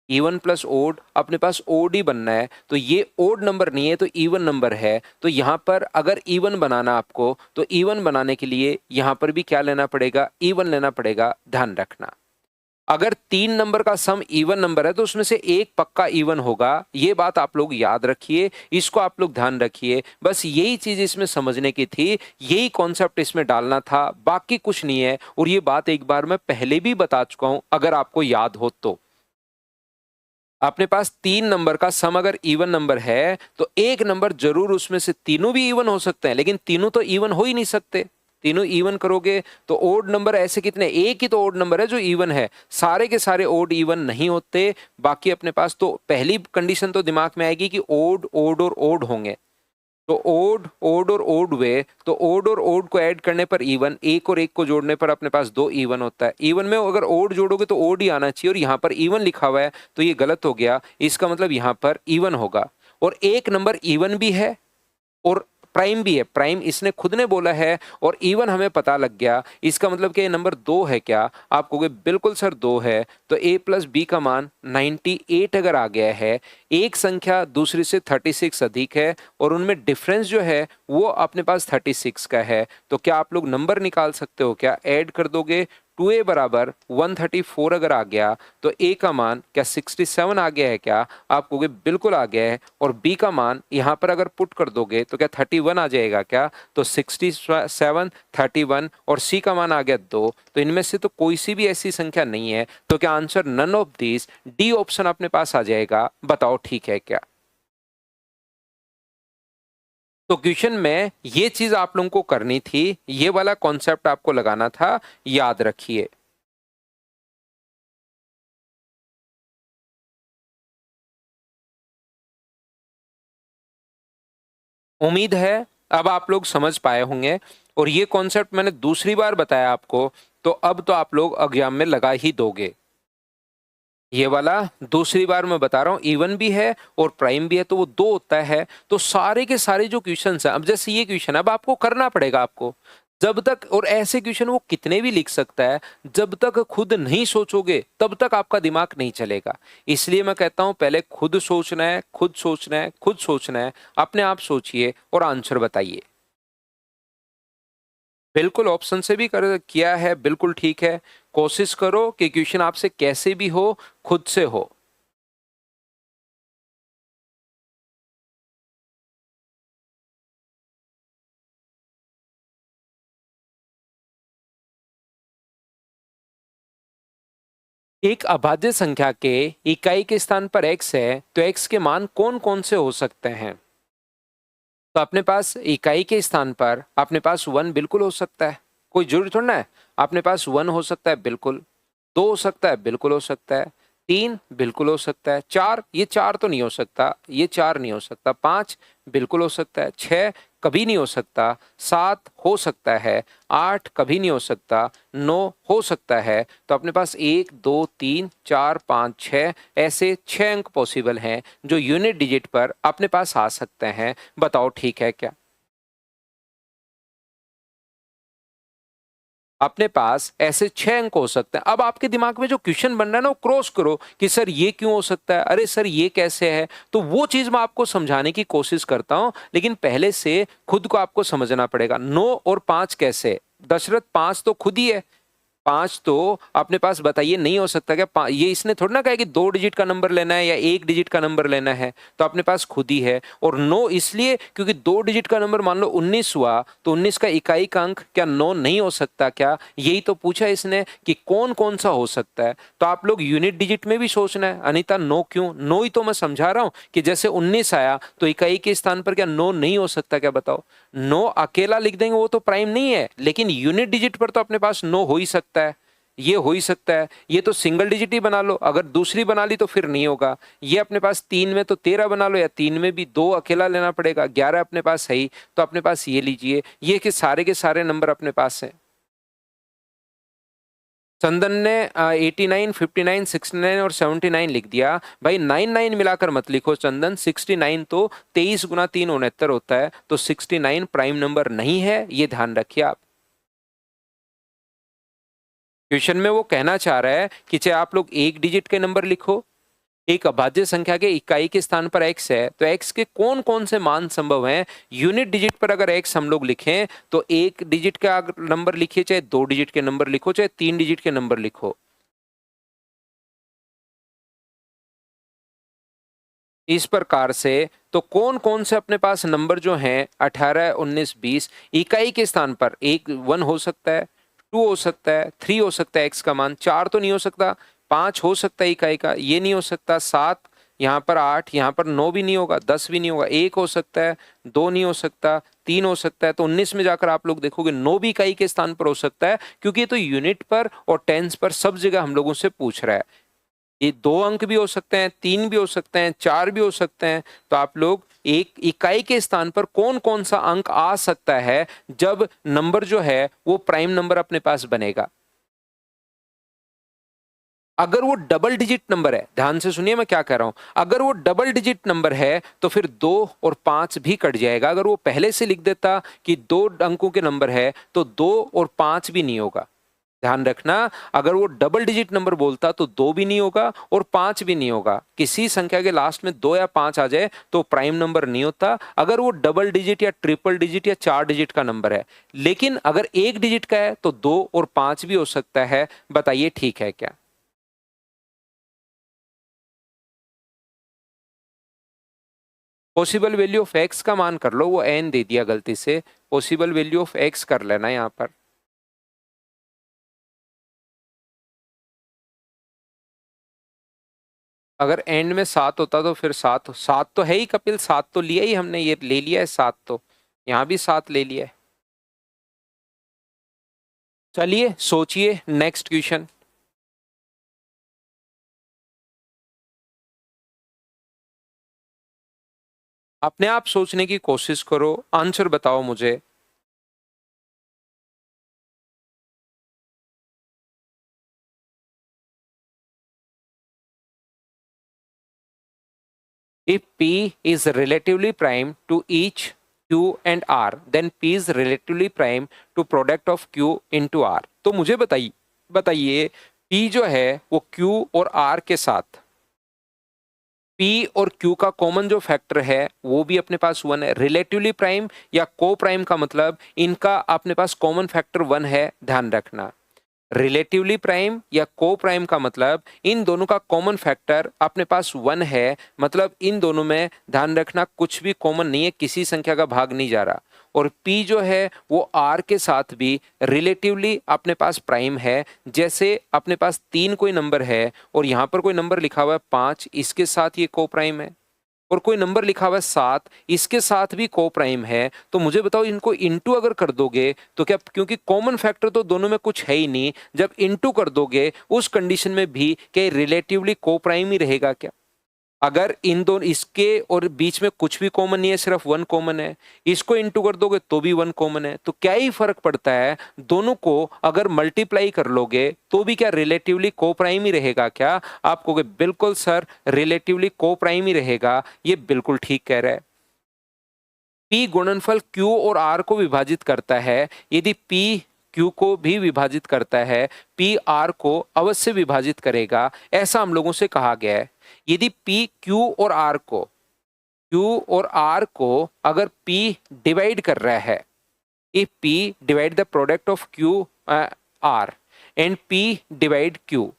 इवन प्लस ओड अपने पास ओड ही बनना है। तो ये ओड नंबर नहीं है तो इवन नंबर है। तो यहां पर अगर इवन बनाना आपको, तो इवन बनाने के लिए यहां पर भी क्या लेना पड़ेगा? इवन लेना पड़ेगा। ध्यान रखना, अगर तीन नंबर का सम इवन नंबर है तो उसमें से एक पक्का इवन होगा। ये बात आप लोग याद रखिए, इसको आप लोग ध्यान रखिए। बस यही चीज इसमें समझने की थी, यही कॉन्सेप्ट इसमें डालना था, बाकी कुछ नहीं है। और ये बात एक बार मैं पहले भी बता चुका हूं, अगर आपको याद हो तो। अपने पास तीन नंबर का सम अगर इवन नंबर है तो एक नंबर जरूर उसमें से तीनों भी इवन हो सकते हैं, लेकिन तीनों तो इवन हो ही नहीं सकते। तीनों इवन करोगे तो ओड नंबर ऐसे कितने? एक ही तो ओड नंबर है जो इवन है, सारे के सारे ओड इवन नहीं होते। बाकी अपने पास तो पहली कंडीशन तो दिमाग में आएगी कि ओड ओड और ओड होंगे। तो ओड ओड और ओड हुए तो ओड और ओड को ऐड करने पर इवन, एक और एक को जोड़ने पर अपने पास दो इवन होता है। इवन में अगर ओड जोड़ोगे तो ओड ही आना चाहिए, और यहां पर इवन लिखा हुआ है तो ये गलत हो गया। इसका मतलब यहां पर इवन होगा। और एक नंबर इवन भी है और प्राइम भी है। प्राइम इसने खुद ने बोला है और इवन हमें पता लग गया। इसका मतलब कि ये नंबर 2 है क्या? आप कहोगे बिल्कुल सर 2 है। तो a प्लस बी का मान 98 अगर आ गया है, एक संख्या दूसरी से 36 अधिक है और उनमें डिफरेंस जो है वो अपने पास 36 का है, तो क्या आप लोग नंबर निकाल सकते हो क्या? ऐड कर दोगे। 2a बराबर 134 अगर आ गया तो a का मान क्या 67 आ गया है क्या? आप कहोगे बिल्कुल आ गया है। और b का मान यहां पर अगर पुट कर दोगे तो क्या 31 आ जाएगा क्या? तो 67, 31 और c का मान आ गया 2। तो इनमें से तो कोई सी भी ऐसी संख्या नहीं है। तो क्या answer none of this, D option अपने पास आ जाएगा? बताओ ठीक है क्या? तो क्वेश्चन में ये चीज आप लोगों को करनी थी, ये वाला कॉन्सेप्ट आपको लगाना था, याद रखिए। उम्मीद है अब आप लोग समझ पाए होंगे। और ये कॉन्सेप्ट मैंने दूसरी बार बताया आपको, तो अब तो आप लोग एग्जाम में लगा ही दोगे। ये वाला दूसरी बार मैं बता रहा हूं, इवन भी है और प्राइम भी है तो वो 2 होता है। तो सारे के सारे जो क्वेश्चंस हैं, अब जैसे ये क्वेश्चन अब आपको करना पड़ेगा आपको जब तक, और ऐसे क्वेश्चन वो कितने भी लिख सकता है, जब तक खुद नहीं सोचोगे तब तक आपका दिमाग नहीं चलेगा। इसलिए मैं कहता हूं पहले खुद सोचना है, खुद सोचना है, खुद सोचना है। अपने आप सोचिए और आंसर बताइए। बिल्कुल ऑप्शन से भी कर किया है, बिल्कुल ठीक है। कोशिश करो कि क्वेश्चन आपसे कैसे भी हो खुद से हो। एक अभाज्य संख्या के इकाई के स्थान पर x है तो x के मान कौन कौन से हो सकते हैं? तो अपने पास इकाई के स्थान पर अपने पास 1 बिल्कुल हो सकता है, कोई जरूरी थोड़ा ना है। अपने पास 1 हो सकता है बिल्कुल, 2 हो सकता है बिल्कुल हो सकता है, 3 बिल्कुल हो सकता है, 4 ये 4 तो नहीं हो सकता, ये 4 नहीं हो सकता, 5 बिल्कुल हो सकता है, 6 कभी नहीं हो सकता, 7 हो सकता है, 8 कभी नहीं हो सकता, 9 हो सकता है। तो अपने पास 1 2 3 4 5 6 ऐसे 6 अंक पॉसिबल हैं जो यूनिट डिजिट पर अपने पास आ सकते हैं। बताओ ठीक है क्या? अपने पास ऐसे 6 अंक हो सकते हैं। अब आपके दिमाग में जो क्वेश्चन बन रहा है ना, वो क्रॉस करो कि सर ये क्यों हो सकता है, अरे सर ये कैसे है। तो वो चीज मैं आपको समझाने की कोशिश करता हूं, लेकिन पहले से खुद को आपको समझना पड़ेगा। 9 और 5 कैसे? दशरथ 5 तो खुद ही है, 5 तो अपने पास बताइए नहीं हो सकता क्या? ये इसने थोड़ा ना कहा कि 2 डिजिट का नंबर लेना है या 1 डिजिट का नंबर लेना है, तो अपने पास खुद ही है। और 9 इसलिए क्योंकि 2 डिजिट का नंबर मान लो 19 हुआ तो 19 का इकाई का अंक क्या 9 नहीं हो सकता क्या? यही तो पूछा इसने कि कौन कौन सा हो सकता है। तो आप लोग यूनिट डिजिट में भी सोचना है। अनीता 9 क्यों? 9 ही तो मैं समझा रहा हूं कि जैसे 19 आया तो इकाई के स्थान पर क्या 9 नहीं हो सकता क्या? बताओ। 9 अकेला लिख देंगे वो तो प्राइम नहीं है, लेकिन यूनिट डिजिट पर तो अपने पास 9 हो ही सकता है। ये हो ही सकता है, ये तो सिंगल डिजिट ही बना लो, अगर दूसरी बना ली तो फिर नहीं होगा। ये अपने पास 3 में तो 13 बना लो, या 3 में भी 2 अकेला लेना पड़ेगा, 11 अपने पास है ही, तो अपने पास ये लीजिए, ये कि सारे के सारे नंबर अपने पास हैं। चंदन ने 89, 59, 69 और 79 लिख दिया। भाई 99 मिलाकर मत लिखो चंदन, 69 तो 23 गुना 3 69 होता है, तो 69 प्राइम नंबर नहीं है, ये ध्यान रखिए आप। क्वेश्चन में वो कहना चाह रहा है कि चाहे आप लोग एक डिजिट के नंबर लिखो, एक अभाज्य संख्या के इकाई के स्थान पर x है, तो x के कौन कौन से मान संभव हैं। यूनिट डिजिट पर अगर x हम लोग लिखें तो एक डिजिट का नंबर लिखिए, चाहे 2 डिजिट के नंबर लिखो, चाहे 3 डिजिट के नंबर लिखो। इस प्रकार से तो कौन कौन से अपने पास नंबर जो हैं 18, 19, 20 इकाई के स्थान पर, एक 1 हो सकता है, 2 हो सकता है, 3 हो सकता है x का मान, 4 तो नहीं हो सकता, 5 हो सकता है इकाई का, ये नहीं हो सकता, 7, यहाँ पर 8, यहाँ पर 9 भी नहीं होगा, 10 भी नहीं होगा, 1 हो सकता है, 2 नहीं हो सकता, 3 हो सकता है, तो 19 में जाकर आप लोग देखोगे 9 भी इकाई के स्थान पर हो सकता है, क्योंकि ये तो यूनिट पर और टेंस पर सब जगह हम लोगों से पूछ रहा है। ये 2 अंक भी हो सकते हैं, 3 भी हो सकते हैं, 4 भी हो सकते हैं, तो आप लोग एक इकाई के स्थान पर कौन कौन सा अंक आ सकता है जब नंबर जो है वो प्राइम नंबर अपने पास बनेगा। अगर वो डबल डिजिट नंबर है, ध्यान से सुनिए मैं क्या कह रहा हूं, अगर वो डबल डिजिट नंबर है तो फिर 2 और 5 भी कट जाएगा। अगर वो पहले से लिख देता कि 2 अंकों के नंबर है तो 2 और 5 भी नहीं होगा। ध्यान रखना, अगर वो डबल डिजिट नंबर बोलता तो 2 भी नहीं होगा और 5 भी नहीं होगा। किसी संख्या के लास्ट में 2 या 5 आ जाए तो प्राइम नंबर नहीं होता, अगर वो डबल डिजिट या ट्रिपल डिजिट या 4 डिजिट का नंबर है। लेकिन अगर एक डिजिट का है तो 2 और 5 भी हो सकता है। बताइए ठीक है क्या। पॉसिबल वैल्यू ऑफ एक्स का मान कर लो, वो एन दे दिया गलती से, पॉसिबल वैल्यू ऑफ एक्स कर लेना यहां पर। अगर एंड में 7 होता तो फिर 7 7 तो है ही कपिल, 7 तो लिया ही हमने, ये ले लिया है 7, तो यहां भी 7 ले लिया है। चलिए सोचिए नेक्स्ट क्वेश्चन। अपने आप सोचने की कोशिश करो, आंसर बताओ मुझे। If P is relatively prime to each Q and R, then P is relatively prime to product of Q into R। तो मुझे बताइए P जो है वो Q और R के साथ, P और Q का कॉमन जो फैक्टर है वो भी अपने पास 1 है। रिलेटिवली प्राइम या को प्राइम का मतलब इनका अपने पास कॉमन फैक्टर 1 है, ध्यान रखना। रिलेटिवली प्राइम या को प्राइम का मतलब इन दोनों का कॉमन फैक्टर अपने पास 1 है, मतलब इन दोनों में ध्यान रखना कुछ भी कॉमन नहीं है, किसी संख्या का भाग नहीं जा रहा। और P जो है वो R के साथ भी रिलेटिवली अपने पास प्राइम है। जैसे अपने पास 3 कोई नंबर है और यहाँ पर कोई नंबर लिखा हुआ है 5, इसके साथ ये को प्राइम है, और कोई नंबर लिखा हुआ है 7, इसके साथ भी को प्राइम है। तो मुझे बताओ इनको इनटू अगर कर दोगे तो क्या, क्योंकि कॉमन फैक्टर तो दोनों में कुछ है ही नहीं, जब इनटू कर दोगे उस कंडीशन में भी क्या रिलेटिवली को प्राइम ही रहेगा क्या। अगर इन दोनों इसके और बीच में कुछ भी कॉमन नहीं है, सिर्फ 1 कॉमन है, इसको इनटू कर दोगे तो भी 1 कॉमन है, तो क्या ही फर्क पड़ता है। दोनों को अगर मल्टीप्लाई कर लोगे तो भी क्या रिलेटिवली को प्राइम ही रहेगा क्या। आप कहोगे बिल्कुल सर रिलेटिवली को प्राइम ही रहेगा, ये बिल्कुल ठीक कह रहा है। P गुणनफल Q और R को विभाजित करता है, यदि P Q को भी विभाजित करता है, P R को अवश्य विभाजित करेगा, ऐसा हम लोगों से कहा गया है। यदि P Q और R को अगर P डिवाइड कर रहा है, if P divide the product of Q R and P divide Q,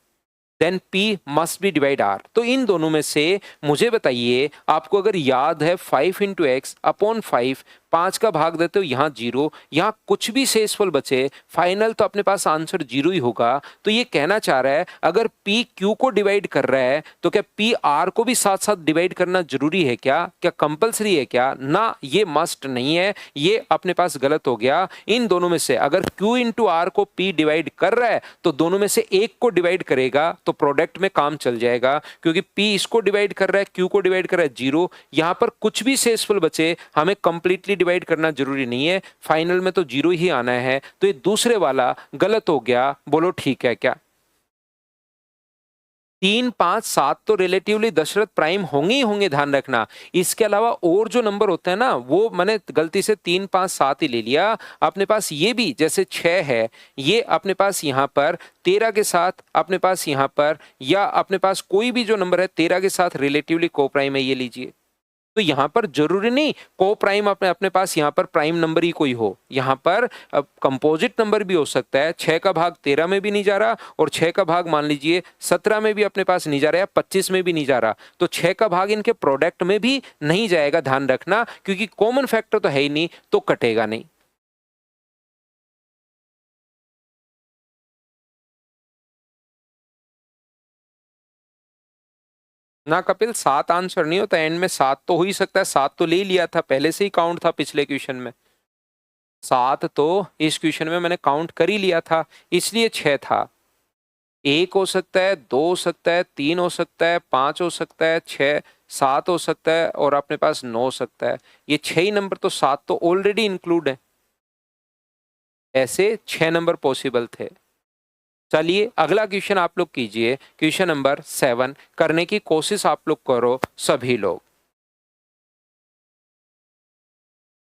then P must be divide R। तो इन दोनों में से मुझे बताइए, आपको अगर याद है 5 into x upon 5 5 का भाग देते हो यहाँ 0, यहाँ कुछ भी शेषफल बचे फाइनल तो अपने पास आंसर 0 ही होगा। तो ये कहना चाह रहा है अगर P Q को डिवाइड कर रहा है तो क्या P R को भी साथ साथ डिवाइड करना जरूरी है क्या कंपलसरी है क्या? ना, ये मस्ट नहीं है, ये अपने पास गलत हो गया। इन दोनों में से अगर Q इंटू R को P डिवाइड कर रहा है तो दोनों में से एक को डिवाइड करेगा तो प्रोडक्ट में काम चल जाएगा, क्योंकि P इसको डिवाइड कर रहा है, Q को डिवाइड कर रहा है 0। यहां पर कुछ भी शेषफल बचे हमें कंप्लीटली डिवाइड करना जरूरी नहीं है, फाइनल में तो 0 ही आना है। तो ये दूसरे वाला गलत हो गया। बोलो ठीक है क्या? 3, 5, 7 तो रिलेटिवली दशरथ प्राइम होंगे ही होंगे, ध्यान रखना। इसके अलावा और जो नंबर होते हैं ना वो मैंने गलती से 3, 5, 7 ही ले लिया। अपने पास ये भी जैसे 6 है, ये अपने पास यहाँ पर 13 के साथ अपने पास यहाँ पर, या अपने पास कोई भी जो नंबर है 13 के साथ रिलेटिवली को प्राइम है, ये लीजिए। तो यहां पर जरूरी नहीं को प्राइम अपने पास यहां पर प्राइम नंबर ही कोई हो, यहां पर कंपोजिट नंबर भी हो सकता है। 6 का भाग 13 में भी नहीं जा रहा और 6 का भाग मान लीजिए 17 में भी अपने पास नहीं जा रहा, या 25 में भी नहीं जा रहा, तो 6 का भाग इनके प्रोडक्ट में भी नहीं जाएगा, ध्यान रखना, क्योंकि कॉमन फैक्टर तो है ही नहीं तो कटेगा नहीं। ना कपिल, 7 आंसर नहीं होता, एंड में 7 तो हो ही सकता है, 7 तो ले ही लिया था, पहले से ही काउंट था पिछले क्वेश्चन में। 7 तो इस क्वेश्चन में मैंने काउंट कर ही लिया था, इसलिए 6 था। 1 हो सकता है, 2 हो सकता है, 3 हो सकता है, 5 हो सकता है, 6, 7 हो सकता है और अपने पास 9 हो सकता है। ये 6 ही नंबर, तो 7 तो ऑलरेडी इंक्लूड है, ऐसे 6 नंबर पॉसिबल थे। चलिए अगला क्वेश्चन आप लोग कीजिए, क्वेश्चन नंबर 7 करने की कोशिश आप लोग करो सभी लोग।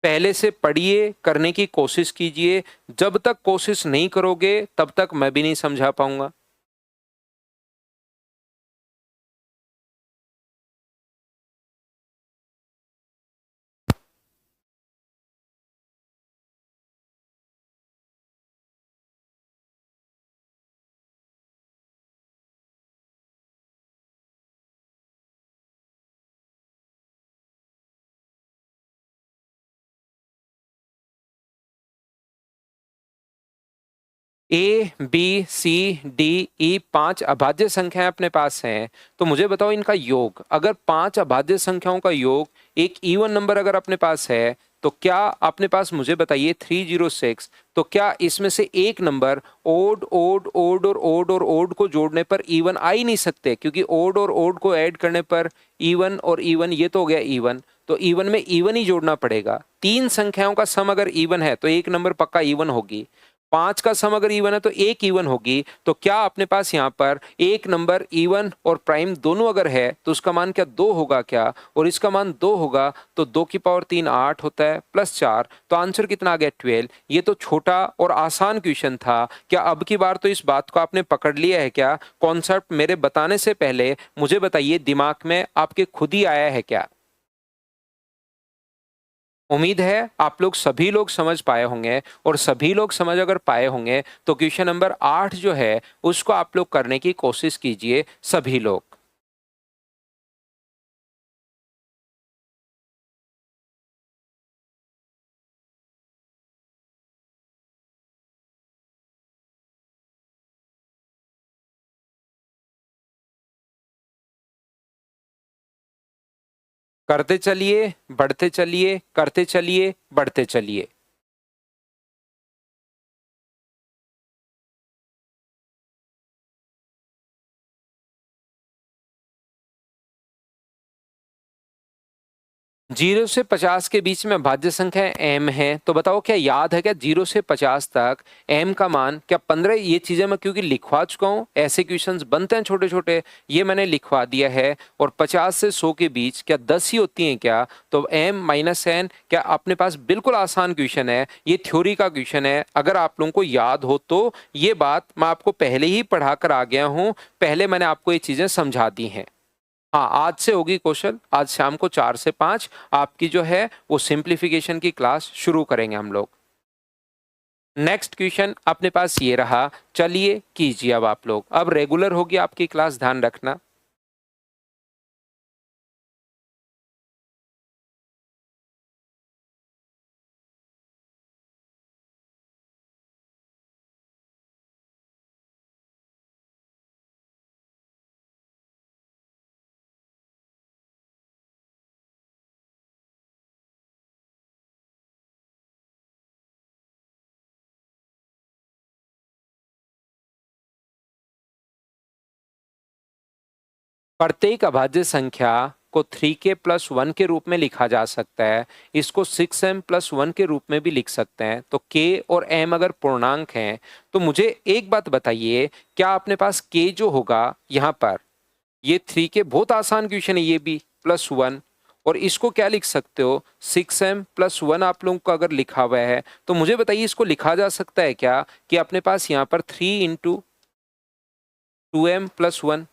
पहले से पढ़िए, करने की कोशिश कीजिए, जब तक कोशिश नहीं करोगे तब तक मैं भी नहीं समझा पाऊंगा। A B C D E 5 अभाज्य संख्याएं अपने पास हैं, तो मुझे बताओ इनका योग। अगर 5 अभाज्य संख्याओं का योग एक इवन नंबर अगर अपने पास है तो क्या अपने पास, मुझे बताइए 306, तो क्या इसमें से एक नंबर ओड ओड ओड और ओड और ओड को जोड़ने पर इवन आ ही नहीं सकते? क्योंकि ओड और ओड को ऐड करने पर इवन और इवन, ये तो हो गया इवन, तो इवन में इवन ही जोड़ना पड़ेगा। 3 संख्याओं का सम अगर इवन है तो एक नंबर पक्का इवन होगी, 5 का सम अगर इवन है तो एक इवन होगी। तो क्या अपने पास यहाँ पर एक नंबर इवन और प्राइम दोनों अगर है तो उसका मान क्या 2 होगा क्या? और इसका मान 2 होगा तो 2 की पावर 3 8 होता है, प्लस 4, तो आंसर कितना आ गया 12। ये तो छोटा और आसान क्वेश्चन था। क्या अब की बार तो इस बात को आपने पकड़ लिया है क्या? कॉन्सेप्ट मेरे बताने से पहले मुझे बताइए दिमाग में आपके खुद ही आया है क्या? उम्मीद है आप लोग सभी लोग समझ पाए होंगे, और सभी लोग समझ अगर पाए होंगे तो क्वेश्चन नंबर 8 जो है उसको आप लोग करने की कोशिश कीजिए सभी लोग। करते चलिए, बढ़ते चलिए, करते चलिए, बढ़ते चलिए। जीरो से 50 के बीच में भाज्य संख्या m है, तो बताओ क्या याद है क्या 0 से 50 तक m का मान क्या 15? ये चीजें मैं क्योंकि लिखवा चुका हूं, ऐसे क्वेश्चंस बनते हैं छोटे छोटे, ये मैंने लिखवा दिया है। और 50 से 100 के बीच क्या 10 ही होती हैं क्या? तो m माइनस n क्या अपने पास बिल्कुल आसान क्वेश्चन है, ये थ्योरी का क्वेश्चन है। अगर आप लोगों को याद हो तो ये बात मैं आपको पहले ही पढ़ा कर आ गया हूं, पहले मैंने आपको ये चीजें समझा दी हैं। हाँ, आज से होगी कौशल, आज शाम को 4 से 5 आपकी जो है वो सिंप्लीफिकेशन की क्लास शुरू करेंगे हम लोग। नेक्स्ट क्वेश्चन अपने पास ये रहा, चलिए कीजिए अब आप लोग, अब रेगुलर होगी आपकी क्लास, ध्यान रखना। प्रत्येक अभाज्य संख्या को 3k + 1 के रूप में लिखा जा सकता है। इसको 6m + 1 के रूप में भी लिख सकते हैं। तो k और m अगर पूर्णांक हैं तो मुझे एक बात बताइए, क्या अपने पास k जो होगा यहाँ पर, ये 3k, बहुत आसान क्वेश्चन है ये भी, +1, और इसको क्या लिख सकते हो, 6m + 1 आप लोगों को अगर लिखा हुआ है तो मुझे बताइए इसको लिखा जा सकता है क्या कि अपने पास यहाँ पर 3 × 2m + 1,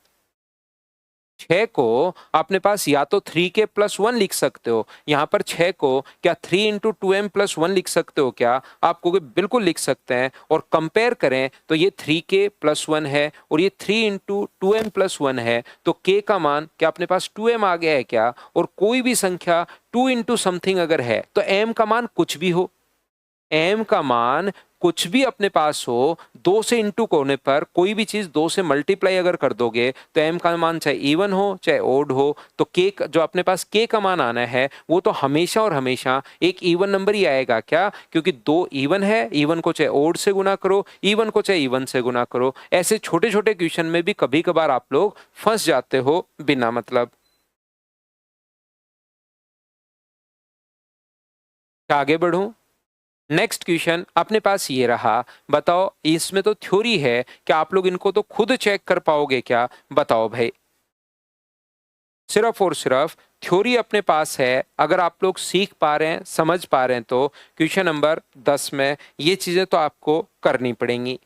6 को अपने पास या तो 3k + 1 लिख सकते हो, यहाँ पर 6 को क्या 3 × 2m + 1 लिख सकते हो क्या? आपको बिल्कुल लिख सकते हैं। और कंपेयर करें तो ये 3k + 1 है और ये 3 × 2m + 1 है, तो k का मान क्या अपने पास 2m आ गया है क्या? और कोई भी संख्या 2 × समथिंग अगर है तो m का मान कुछ भी हो, m का मान कुछ भी अपने पास हो, 2 से इंटू होने पर कोई भी चीज 2 से मल्टीप्लाई अगर कर दोगे तो m का मान चाहे इवन हो चाहे ओड हो, तो k जो अपने पास k का मान आना है वो तो हमेशा और हमेशा एक इवन नंबर ही आएगा। क्या? क्योंकि 2 इवन है, इवन को चाहे ओड से गुना करो, इवन को चाहे इवन से गुना करो। ऐसे छोटे छोटे क्वेश्चन में भी कभी कभार आप लोग फंस जाते हो बिना मतलब। आगे बढ़ूं, नेक्स्ट क्वेश्चन अपने पास ये रहा। बताओ, इसमें तो थ्योरी है, क्या आप लोग इनको तो खुद चेक कर पाओगे क्या? बताओ भाई, सिर्फ और सिर्फ थ्योरी अपने पास है। अगर आप लोग सीख पा रहे हैं, समझ पा रहे हैं, तो क्वेश्चन नंबर 10 में ये चीजें तो आपको करनी पड़ेंगी।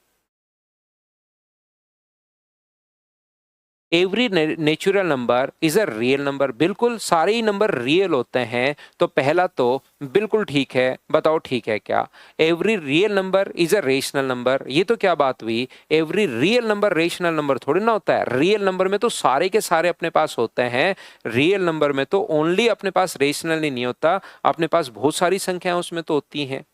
Every natural number is a real number, बिल्कुल सारे ही नंबर रियल होते हैं। तो पहला तो बिल्कुल ठीक है, बताओ ठीक है क्या? Every real number is a rational number, ये तो क्या बात हुई? Every real number rational number थोड़ी ना होता है। रियल नंबर में तो सारे के सारे अपने पास होते हैं, रियल नंबर में तो ओनली अपने पास रेशनल ही नहीं होता, अपने पास बहुत सारी संख्याएं उसमें तो होती हैं।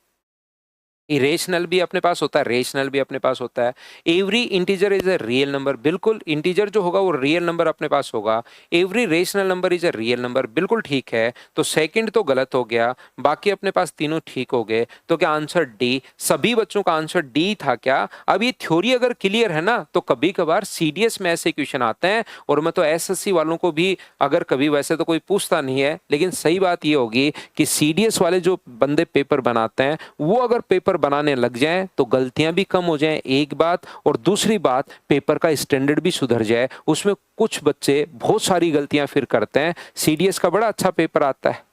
इरेशनल भी अपने पास होता है, रेशनल भी अपने पास होता है। Every integer is a real number, बिल्कुल इंटीजर जो होगा वो रियल नंबर अपने पास होगा। Every rational number is a real number, बिल्कुल ठीक है। तो सेकंड तो गलत हो गया, बाकी अपने पास तीनों ठीक हो गए। तो क्या आंसर डी? सभी बच्चों का आंसर डी था क्या? अब ये थ्योरी अगर क्लियर है ना, तो कभी कभार सीडीएस में ऐसे क्वेश्चन आते हैं, और मैं तो एसएससी वालों को भी अगर कभी, वैसे तो कोई पूछता नहीं है, लेकिन सही बात ये होगी कि सीडीएस वाले जो बंदे पेपर बनाते हैं वो अगर पेपर बनाने लग जाएं तो गलतियां भी कम हो जाएं, एक बात, और दूसरी बात पेपर का स्टैंडर्ड भी सुधर जाए। उसमें कुछ बच्चे बहुत सारी गलतियां फिर करते हैं, सीडीएस का बड़ा अच्छा पेपर आता है।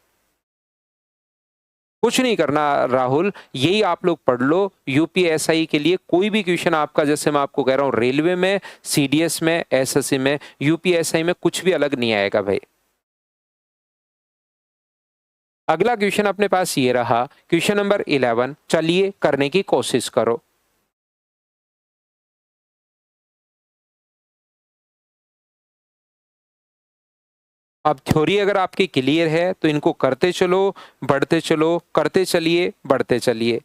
कुछ नहीं करना राहुल, यही आप लोग पढ़ लो। यूपीएसआई के लिए कोई भी क्वेश्चन आपका, जैसे मैं आपको कह रहा हूं, रेलवे में, सीडीएस में, एसएससी में, यूपीएसआई में कुछ भी अलग नहीं आएगा भाई। अगला क्वेश्चन अपने पास ये रहा, क्वेश्चन नंबर 11। चलिए करने की कोशिश करो। अब थ्योरी अगर आपकी क्लियर है तो इनको करते चलो, बढ़ते चलो, करते चलिए, बढ़ते चलिए।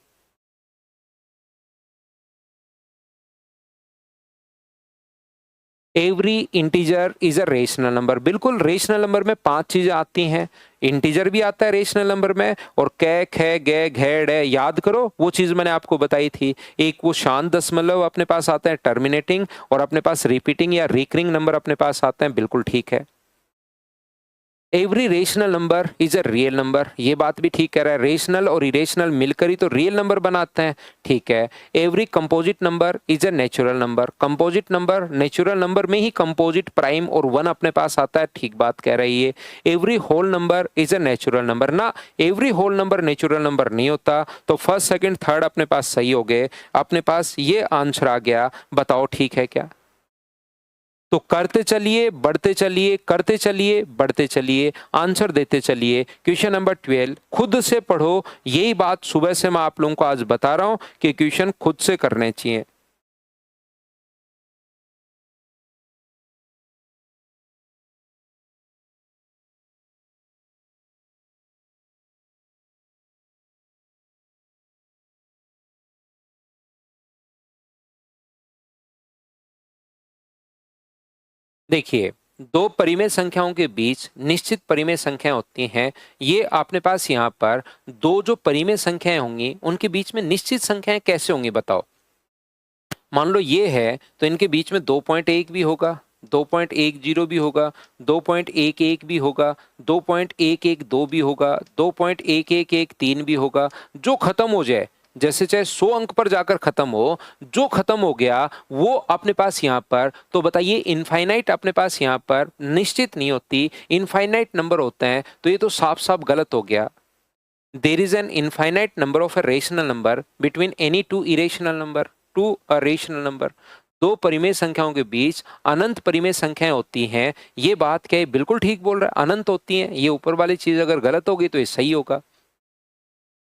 Every integer is a rational number, बिल्कुल रेशनल नंबर में 5 चीजें आती हैं। इंटीजर भी आता है रेशनल नंबर में, और कै खे गे घे डे, याद करो वो चीज मैंने आपको बताई थी। एक वो शांत दशमलव अपने पास आता है टर्मिनेटिंग, और अपने पास रिपीटिंग या रिकरिंग नंबर अपने पास आते हैं, बिल्कुल ठीक है। Every rational number is a real number, ये बात भी ठीक कह रहा है, रेशनल और इरेशनल मिलकर ही तो रियल नंबर बनाते हैं, ठीक है। Every composite number is a natural number, composite number natural number में ही कंपोजिट प्राइम और वन अपने पास आता है, ठीक बात कह रही है। Every whole number is a natural number ना, every whole number natural number नहीं होता। तो फर्स्ट सेकंड थर्ड अपने पास सही हो गए, अपने पास ये आंसर आ गया। बताओ ठीक है क्या? तो करते चलिए, बढ़ते चलिए, करते चलिए, बढ़ते चलिए, आंसर देते चलिए। क्वेश्चन नंबर 12 खुद से पढ़ो, यही बात सुबह से मैं आप लोगों को आज बता रहा हूं कि क्वेश्चन खुद से करने चाहिए। देखिए, दो परिमेय संख्याओं के बीच निश्चित परिमेय संख्याएं होती हैं। ये आपने पास यहाँ पर दो जो परिमेय संख्याएं होंगी उनके बीच में निश्चित संख्याएं कैसे होंगी बताओ? मान लो ये है तो इनके बीच में 2.1 भी होगा, 2.10 भी होगा, 2.111 भी होगा, 2.112 भी होगा, 2.1113 भी होगा। जो खत्म हो जाए, जैसे चाहे 100 अंक पर जाकर खत्म हो, जो खत्म हो गया वो अपने पास यहाँ पर, तो बताइए इनफाइनाइट अपने पास यहाँ पर निश्चित नहीं होती, इनफाइनाइट नंबर होते हैं, तो ये तो साफ साफ गलत हो गया। There is an infinite number of a rational number between any two irrational number, two a rational number. दो परिमेय संख्याओं के बीच अनंत परिमेय संख्याएं होती हैं। ये बात क्या है, बिल्कुल ठीक बोल रहा है, अनंत होती हैं। ये ऊपर वाली चीज अगर गलत होगी तो ये सही होगा।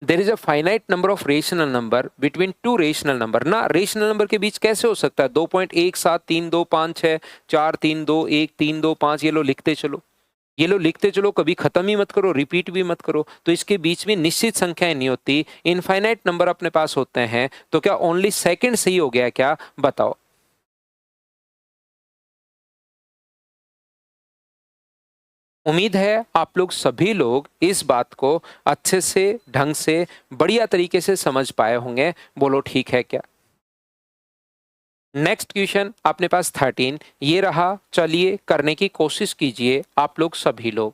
There is a finite number of rational number between two rational number. ना रेशनल नंबर के बीच कैसे हो सकता है? 2.173256 432 1 3 2 5, ये लो लिखते चलो, ये लो लिखते चलो, कभी खत्म ही मत करो, रिपीट भी मत करो। तो इसके बीच में निश्चित संख्याएं नहीं होती, इनफाइनाइट नंबर अपने पास होते हैं। तो क्या ओनली सेकंड सही हो गया क्या? बताओ। उम्मीद है आप लोग सभी लोग इस बात को अच्छे से, ढंग से, बढ़िया तरीके से समझ पाए होंगे। बोलो ठीक है क्या? नेक्स्ट क्वेश्चन अपने पास 13 ये रहा। चलिए करने की कोशिश कीजिए आप लोग सभी लोग।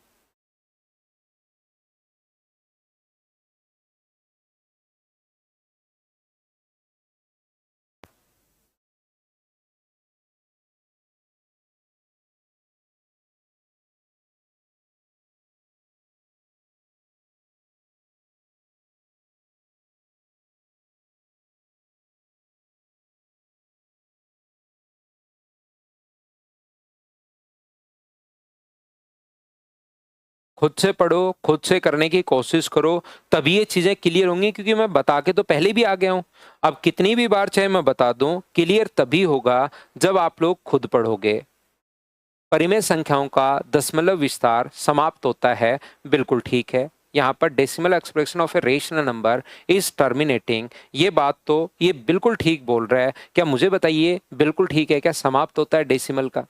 खुद से पढ़ो, खुद से करने की कोशिश करो, तभी ये चीजें क्लियर होंगी। क्योंकि मैं बता के तो पहले भी आ गया हूं। अब कितनी भी बार चाहे मैं बता दूं, क्लियर तभी होगा जब आप लोग खुद पढ़ोगे। परिमेय संख्याओं का दशमलव विस्तार समाप्त होता है, बिल्कुल ठीक है। यहाँ पर decimal expression of a rational number is terminating, ये बात तो ये बिल्कुल ठीक बोल रहा है। क्या मुझे बताइए, बिल्कुल ठीक है क्या? समाप्त होता है डेसिमल का।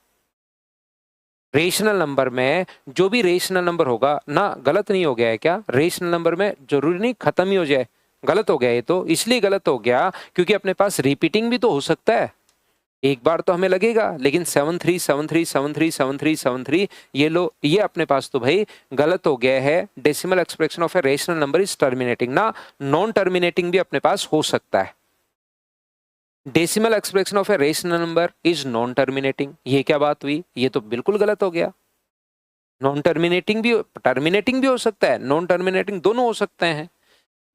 रेशनल नंबर में जो भी रेशनल नंबर होगा ना, गलत नहीं हो गया है क्या? रेशनल नंबर में जरूरी नहीं खत्म ही हो जाए। गलत हो गया ये तो, इसलिए गलत हो गया क्योंकि अपने पास रिपीटिंग भी तो हो सकता है। एक बार तो हमें लगेगा, लेकिन 7373737373 ये लो, ये अपने पास तो भाई गलत हो गया है। Decimal expression of a rational number is terminating ना, नॉन टर्मिनेटिंग भी अपने पास हो सकता है। Decimal expression of a rational number is non terminating, ये क्या बात हुई? ये तो बिल्कुल गलत हो गया। नॉन टर्मिनेटिंग भी हो सकता है, नॉन टर्मिनेटिंग दोनों हो सकते हैं।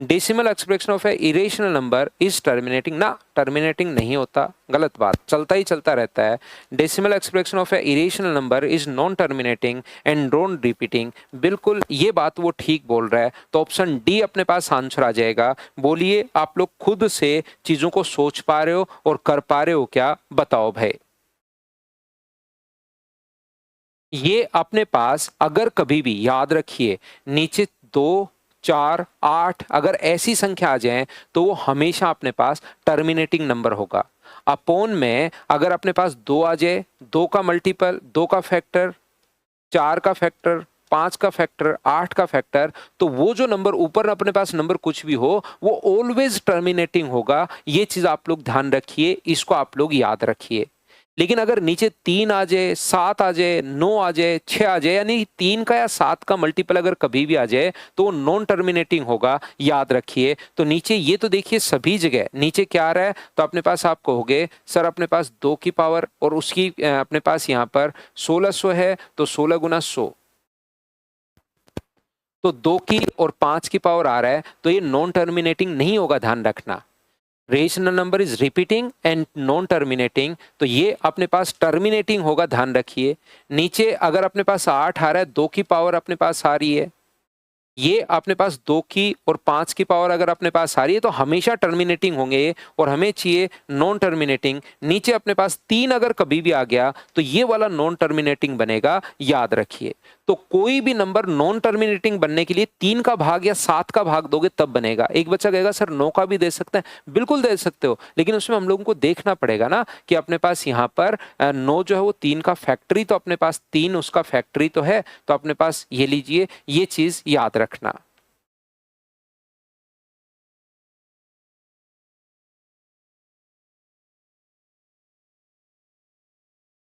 Decimal expression of A irrational number is terminating ना, टर्मिनेटिंग नहीं होता। गलत बात, चलता ही चलता रहता है। Decimal expression of A irrational number is non terminating and non repeating, बिल्कुल ये बात वो ठीक बोल रहा है। तो ऑप्शन डी अपने पास आंसर आ जाएगा। बोलिए आप लोग खुद से चीजों को सोच पा रहे हो और कर पा रहे हो क्या? बताओ भाई। ये अपने पास अगर कभी भी याद रखिए, नीचे 2 4 8 अगर ऐसी संख्या आ जाए तो वो हमेशा अपने पास टर्मिनेटिंग नंबर होगा। अपोन में अगर अपने पास 2 आ जाए, 2 का मल्टीपल, 2 का फैक्टर, 4 का फैक्टर, 5 का फैक्टर, 8 का फैक्टर, तो वो जो नंबर ऊपर अपने पास नंबर कुछ भी हो वो ऑलवेज टर्मिनेटिंग होगा। ये चीज आप लोग ध्यान रखिए, इसको आप लोग याद रखिए। लेकिन अगर नीचे 3 आ जाए, 7 आ जाए, 9 आ जाए, 6 आ जाए, यानी 3 का या 7 का मल्टीपल अगर कभी भी आ जाए तो वो नॉन टर्मिनेटिंग होगा, याद रखिए। तो नीचे ये तो देखिए सभी जगह नीचे क्या आ रहा है, तो अपने पास आप कहोगे सर अपने पास 2 की पावर और उसकी अपने पास यहाँ पर 1600 है, तो 16 गुना 100, तो 2 की और 5 की पावर आ रहा है, तो ये नॉन टर्मिनेटिंग नहीं होगा, ध्यान रखना। Rational number is repeating and non terminating, तो ये अपने पास टर्मिनेटिंग होगा, ध्यान रखिए। नीचे अगर अपने पास 8 आ रहा है, 2 की पावर अपने पास आ रही है, ये अपने पास 2 की और 5 की पावर अगर अपने पास आ रही है तो हमेशा टर्मिनेटिंग होंगे ये, और हमें चाहिए नॉन टर्मिनेटिंग। नीचे अपने पास 3 अगर कभी भी आ गया तो ये वाला नॉन टर्मिनेटिंग बनेगा, याद रखिए। तो कोई भी नंबर नॉन टर्मिनेटिंग बनने के लिए 3 का भाग या 7 का भाग दोगे तब बनेगा। एक बच्चा कहेगा सर 9 का भी दे सकते हैं, बिल्कुल दे सकते हो, लेकिन उसमें हम लोगों को देखना पड़ेगा ना कि अपने पास यहाँ पर 9 जो है वो 3 का फैक्ट्री, तो अपने पास 3 उसका फैक्ट्री तो है, तो अपने पास ये लीजिए, ये चीज याद रखना।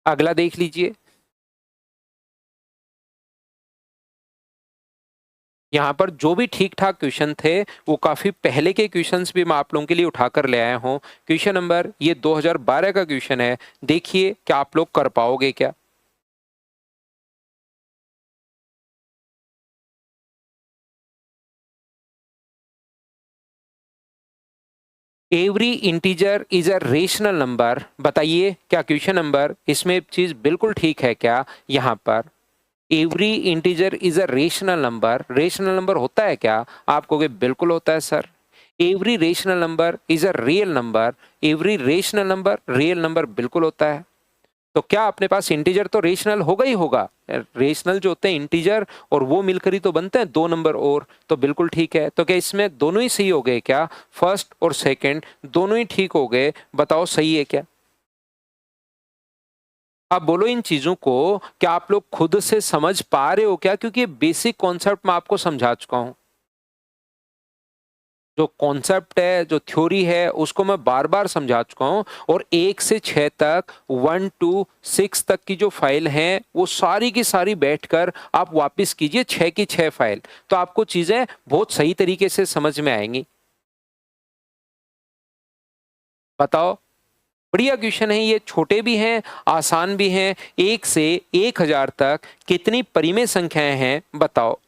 अगला देख लीजिए, यहाँ पर जो भी ठीक ठाक क्वेश्चन थे वो काफी पहले के क्वेश्चंस भी मैं आप लोगों के लिए उठाकर ले आया हूँ। क्वेश्चन नंबर ये 2012 का क्वेश्चन है, देखिए क्या आप लोग कर पाओगे क्या। Every integer is a rational number, बताइए क्या क्वेश्चन नंबर इसमें चीज बिल्कुल ठीक है क्या। यहाँ पर every integer is a rational number, rational number होता है क्या, आप कहोगे बिल्कुल होता है sir. Every rational number is a real number, every rational number real number बिल्कुल होता है। तो क्या अपने पास इंटीजर तो रेशनल होगा ही होगा, रेशनल जो होते हैं इंटीजर और वो मिलकर ही तो बनते हैं दो नंबर, और तो बिल्कुल ठीक है। तो क्या इसमें दोनों ही सही हो गए क्या, फर्स्ट और सेकंड दोनों ही ठीक हो गए, बताओ सही है क्या। आप बोलो इन चीजों को क्या आप लोग खुद से समझ पा रहे हो क्या, क्योंकि ये बेसिक कॉन्सेप्ट मैं आपको समझा चुका हूं। जो कॉन्सेप्ट है, जो थ्योरी है, उसको मैं बार बार समझा चुका हूं। और 1 से 6 तक, 1 to 6 तक की जो फाइल है वो सारी की सारी बैठकर आप वापस कीजिए 6 की 6 फाइल, तो आपको चीजें बहुत सही तरीके से समझ में आएंगी। बताओ, बढ़िया क्वेश्चन है ये, छोटे भी हैं आसान भी हैं। 1 से 1000 तक कितनी परिमेय संख्याएं हैं बताओ।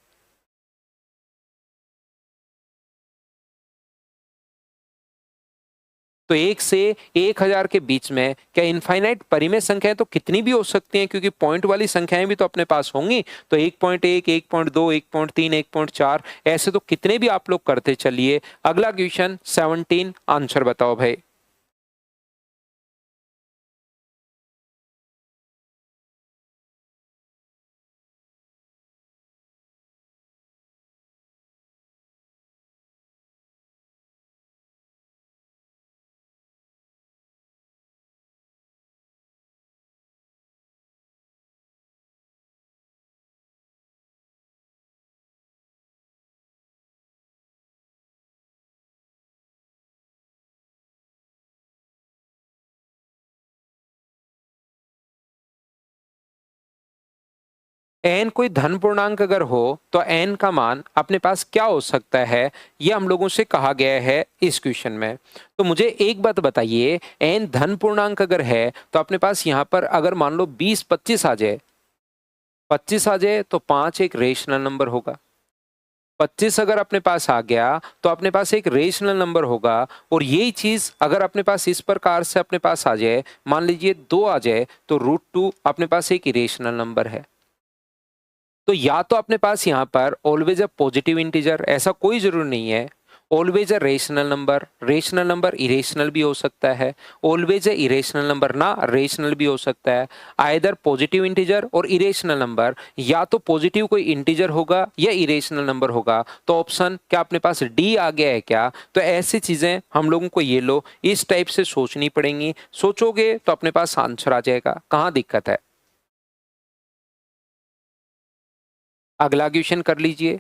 तो 1 से 1000 के बीच में क्या इनफाइनाइट परिमेय संख्याएं तो कितनी भी हो सकती हैं, क्योंकि पॉइंट वाली संख्याएं भी तो अपने पास होंगी। तो 1.1, 1.2, 1.3, 1.4 ऐसे तो कितने भी आप लोग करते चलिए। अगला क्वेश्चन 17, आंसर बताओ भाई। एन कोई धन पूर्णांक अगर हो तो एन का मान अपने पास क्या हो सकता है, ये हम लोगों से कहा गया है इस क्वेश्चन में। तो मुझे एक बात बताइए, एन धन पूर्णांक अगर है तो अपने पास यहाँ पर अगर मान लो 20-25 आ जाए, 25 आ जाए तो 5 एक रेशनल नंबर होगा। 25 अगर अपने पास आ गया तो अपने पास एक रेशनल नंबर होगा। और यही चीज अगर अपने पास इस प्रकार से अपने पास आ जाए, मान लीजिए 2 आ जाए, तो √2 अपने पास एक इरेशनल नंबर है। तो या तो अपने पास यहाँ पर ऑलवेज अ पॉजिटिव इंटीजर, ऐसा कोई जरूर नहीं है। Always a rational number irrational भी हो सकता है। ऑलवेज अ इरेशनल नंबर ना रेशनल भी हो सकता है। आइदर पॉजिटिव इंटीजर और इरेशनल नंबर, या तो पॉजिटिव कोई इंटीजर होगा या इरेशनल नंबर होगा। तो ऑप्शन क्या अपने पास डी आ गया है क्या। तो ऐसी चीजें हम लोगों को ये लो इस टाइप से सोचनी पड़ेंगी, सोचोगे तो अपने पास आंसर आ जाएगा, कहाँ दिक्कत है। अगला क्वेश्चन कर लीजिए।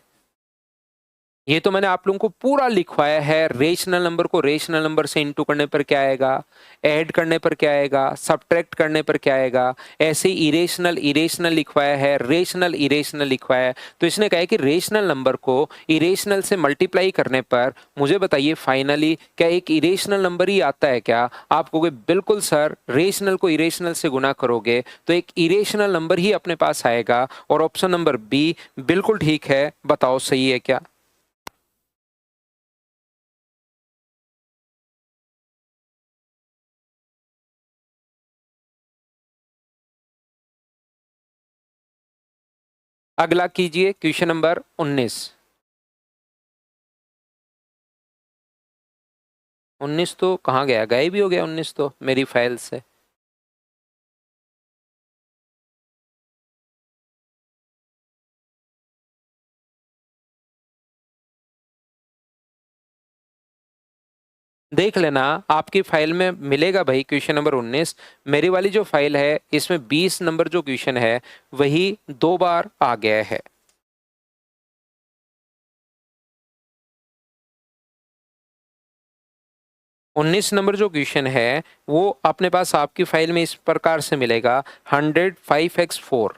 ये तो मैंने आप लोगों को पूरा लिखवाया है, रेशनल नंबर को रेशनल नंबर से इनटू करने पर क्या आएगा, ऐड करने पर क्या आएगा, सब्ट्रैक्ट करने पर क्या आएगा। ऐसे इरेशनल इरेशनल लिखवाया है, रेशनल इरेशनल लिखवाया है। तो इसने कहा है कि रेशनल नंबर को इरेशनल से मल्टीप्लाई करने पर मुझे बताइए फाइनली क्या एक इरेशनल नंबर ही आता है क्या। आप कहोगे बिल्कुल सर, रेशनल को इरेशनल से गुना करोगे तो एक इरेशनल नंबर ही अपने पास आएगा। और ऑप्शन नंबर बी बिल्कुल ठीक है, बताओ सही है क्या। अगला कीजिए क्वेश्चन नंबर 19। 19 तो कहाँ गया, गायब ही हो गया 19 तो मेरी फाइल से। देख लेना आपकी फाइल में मिलेगा भाई क्वेश्चन नंबर 19। मेरी वाली जो फाइल है इसमें 20 नंबर जो क्वेश्चन है वही 2 बार आ गया है। 19 नंबर जो क्वेश्चन है वो अपने पास आपकी फाइल में इस प्रकार से मिलेगा 100 5x4।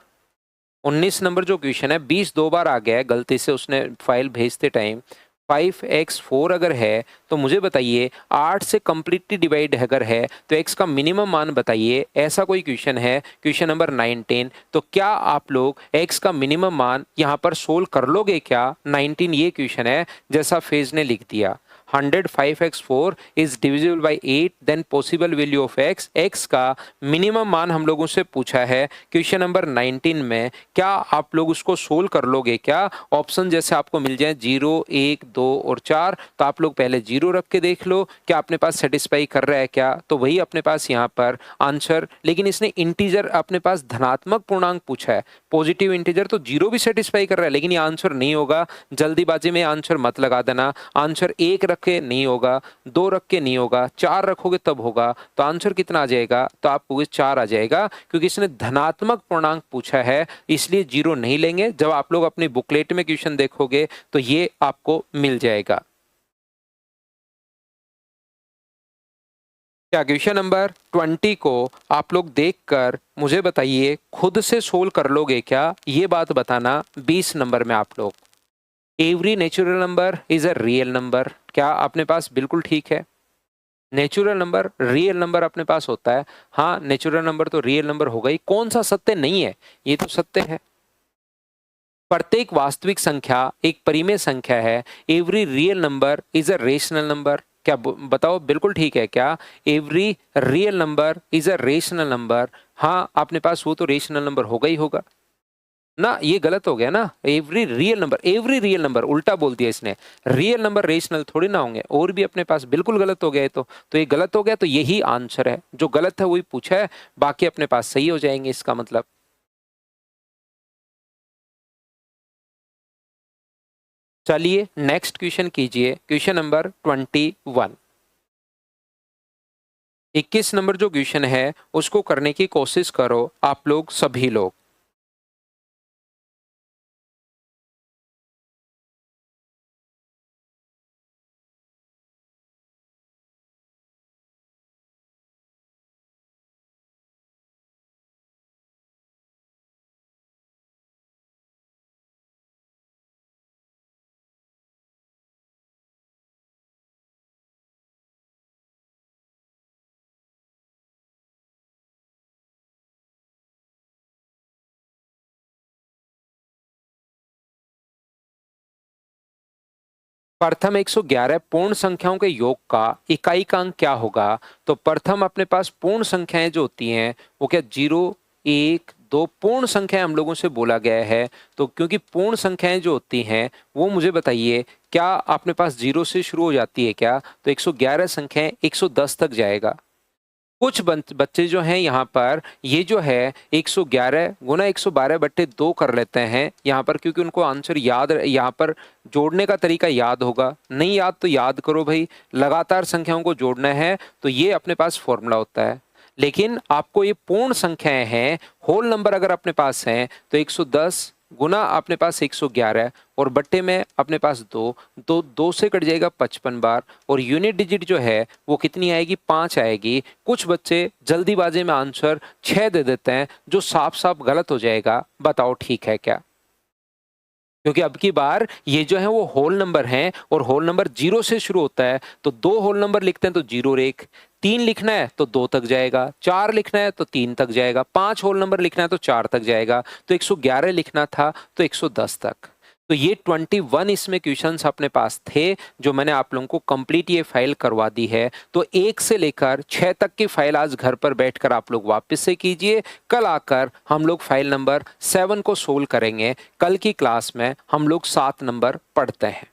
19 नंबर जो क्वेश्चन है 20 दो बार आ गया है गलती से उसने फाइल भेजते टाइम। 5x4 अगर है तो मुझे बताइए 8 से कंप्लीटली डिवाइड अगर है तो x का मिनिमम मान बताइए। ऐसा कोई क्वेश्चन है क्वेश्चन नंबर 19। तो क्या आप लोग x का मिनिमम मान यहाँ पर सोल्व कर लोगे क्या? 19 ये क्वेश्चन है जैसा फेज ने लिख दिया। 100 5x4 is divisible by 8 then possible value of x। x का मिनिमम मान हम लोगों से पूछा है क्वेश्चन नंबर 19 में। क्या आप लोग उसको सोल्व कर लोगे क्या? ऑप्शन जैसे आपको मिल जाए 0 1 2 और 4 तो आप लोग पहले 0 रख के देख लो क्या अपने पास सेटिस्फाई कर रहा है क्या? तो वही अपने पास यहाँ पर आंसर। लेकिन इसने इंटीजर अपने पास धनात्मक पूर्णांक पूछा है, पॉजिटिव इंटीजर, तो 0 भी सेटिस्फाई कर रहा है लेकिन ये आंसर नहीं होगा। जल्दीबाजी में आंसर मत लगा देना। आंसर 1 रख के नहीं होगा, 2 रख के नहीं होगा, 4 रखोगे तब होगा। तो आंसर कितना आ जाएगा? तो आपको 4 आ जाएगा क्योंकि इसने धनात्मक पूर्णांक पूछा है इसलिए 0 नहीं लेंगे। जब आप लोग अपनी बुकलेट में क्वेश्चन देखोगे तो ये आपको मिल जाएगा। क्या क्वेश्चन नंबर 20 को आप लोग देखकर मुझे बताइए खुद से सोल्व कर लोगे क्या? ये बात बताना 20 नंबर में आप लोग। Every natural number is a real number, क्या अपने पास बिल्कुल ठीक है? नेचुरल नंबर रियल नंबर अपने पास होता है। हाँ, नेचुरल नंबर तो रियल नंबर होगा ही। कौन सा सत्य नहीं है? ये तो सत्य है। प्रत्येक वास्तविक संख्या एक परिमेय संख्या है। Every real number is a rational number, क्या बताओ बिल्कुल ठीक है क्या? Every real number is a rational number. हाँ, अपने पास वो तो रेशनल नंबर होगा ही होगा ना। ये गलत हो गया ना। एवरी रियल नंबर उल्टा बोल दिया इसने। रियल नंबर रेशनल थोड़ी ना होंगे, और भी अपने पास बिल्कुल गलत हो गया है। तो ये गलत हो गया, तो यही आंसर है। जो गलत है वही पूछा है, बाकी अपने पास सही हो जाएंगे इसका मतलब। चलिए नेक्स्ट क्वेश्चन कीजिए, क्वेश्चन नंबर 21। 21 नंबर जो क्वेश्चन है उसको करने की कोशिश करो आप लोग सभी लोग। प्रथम 111 पूर्ण संख्याओं के योग का इकाई का अंक क्या होगा? तो प्रथम अपने पास पूर्ण संख्याएं जो होती हैं वो क्या 0 1 2 पूर्ण संख्याएं हम लोगों से बोला गया है। तो क्योंकि पूर्ण संख्याएं जो होती हैं वो मुझे बताइए क्या अपने पास 0 से शुरू हो जाती है क्या? तो 111 संख्याएं 110 तक जाएगा। कुछ बच्चे जो हैं यहाँ पर ये जो है 111 गुना 112 बट्टे 2 कर लेते हैं यहाँ पर, क्योंकि उनको आंसर याद यहाँ पर जोड़ने का तरीका याद होगा। नहीं याद तो याद करो भाई, लगातार संख्याओं को जोड़ना है तो ये अपने पास फॉर्मूला होता है। लेकिन आपको ये पूर्ण संख्याएं हैं, होल नंबर अगर अपने पास हैं तो 110 गुना अपने पास 111 और बट्टे में अपने पास 2 से कट जाएगा 55 बार, और यूनिट डिजिट जो है वो कितनी आएगी? 5 आएगी। कुछ बच्चे जल्दीबाजी में आंसर 6 दे देते हैं जो साफ साफ गलत हो जाएगा। बताओ ठीक है क्या? क्योंकि अब की बार ये जो है वो होल नंबर हैं और होल नंबर 0 से शुरू होता है। तो 2 होल नंबर लिखते हैं तो 0 और 1, 3 लिखना है तो 2 तक जाएगा, 4 लिखना है तो 3 तक जाएगा, 5 होल नंबर लिखना है तो 4 तक जाएगा। तो 111 लिखना था तो 110 तक। तो ये 21 इसमें क्वेश्चंस अपने पास थे जो मैंने आप लोगों को कंप्लीट ये फाइल करवा दी है। तो 1 से लेकर 6 तक की फाइल आज घर पर बैठकर आप लोग वापस से कीजिए। कल आकर हम लोग फाइल नंबर 7 को सोल्व करेंगे। कल की क्लास में हम लोग 7 नंबर पढ़ते हैं।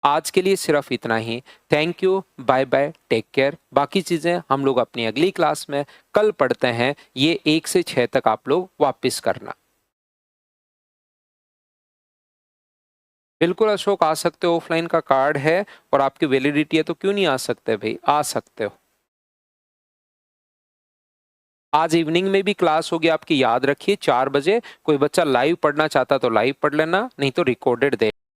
आज के लिए सिर्फ इतना ही। Thank you, bye bye, take care. बाकी चीज़ें हम लोग अपनी अगली क्लास में कल पढ़ते हैं। ये 1 से 6 तक आप लोग वापस करना। बिल्कुल अशोक, आ सकते हो। ऑफलाइन का कार्ड है और आपकी वैलिडिटी है तो क्यों नहीं आ सकते भाई, आ सकते हो। आज इवनिंग में भी क्लास होगी आपकी, याद रखिए 4 बजे। कोई बच्चा लाइव पढ़ना चाहता तो लाइव पढ़ लेना, नहीं तो रिकॉर्डेड दे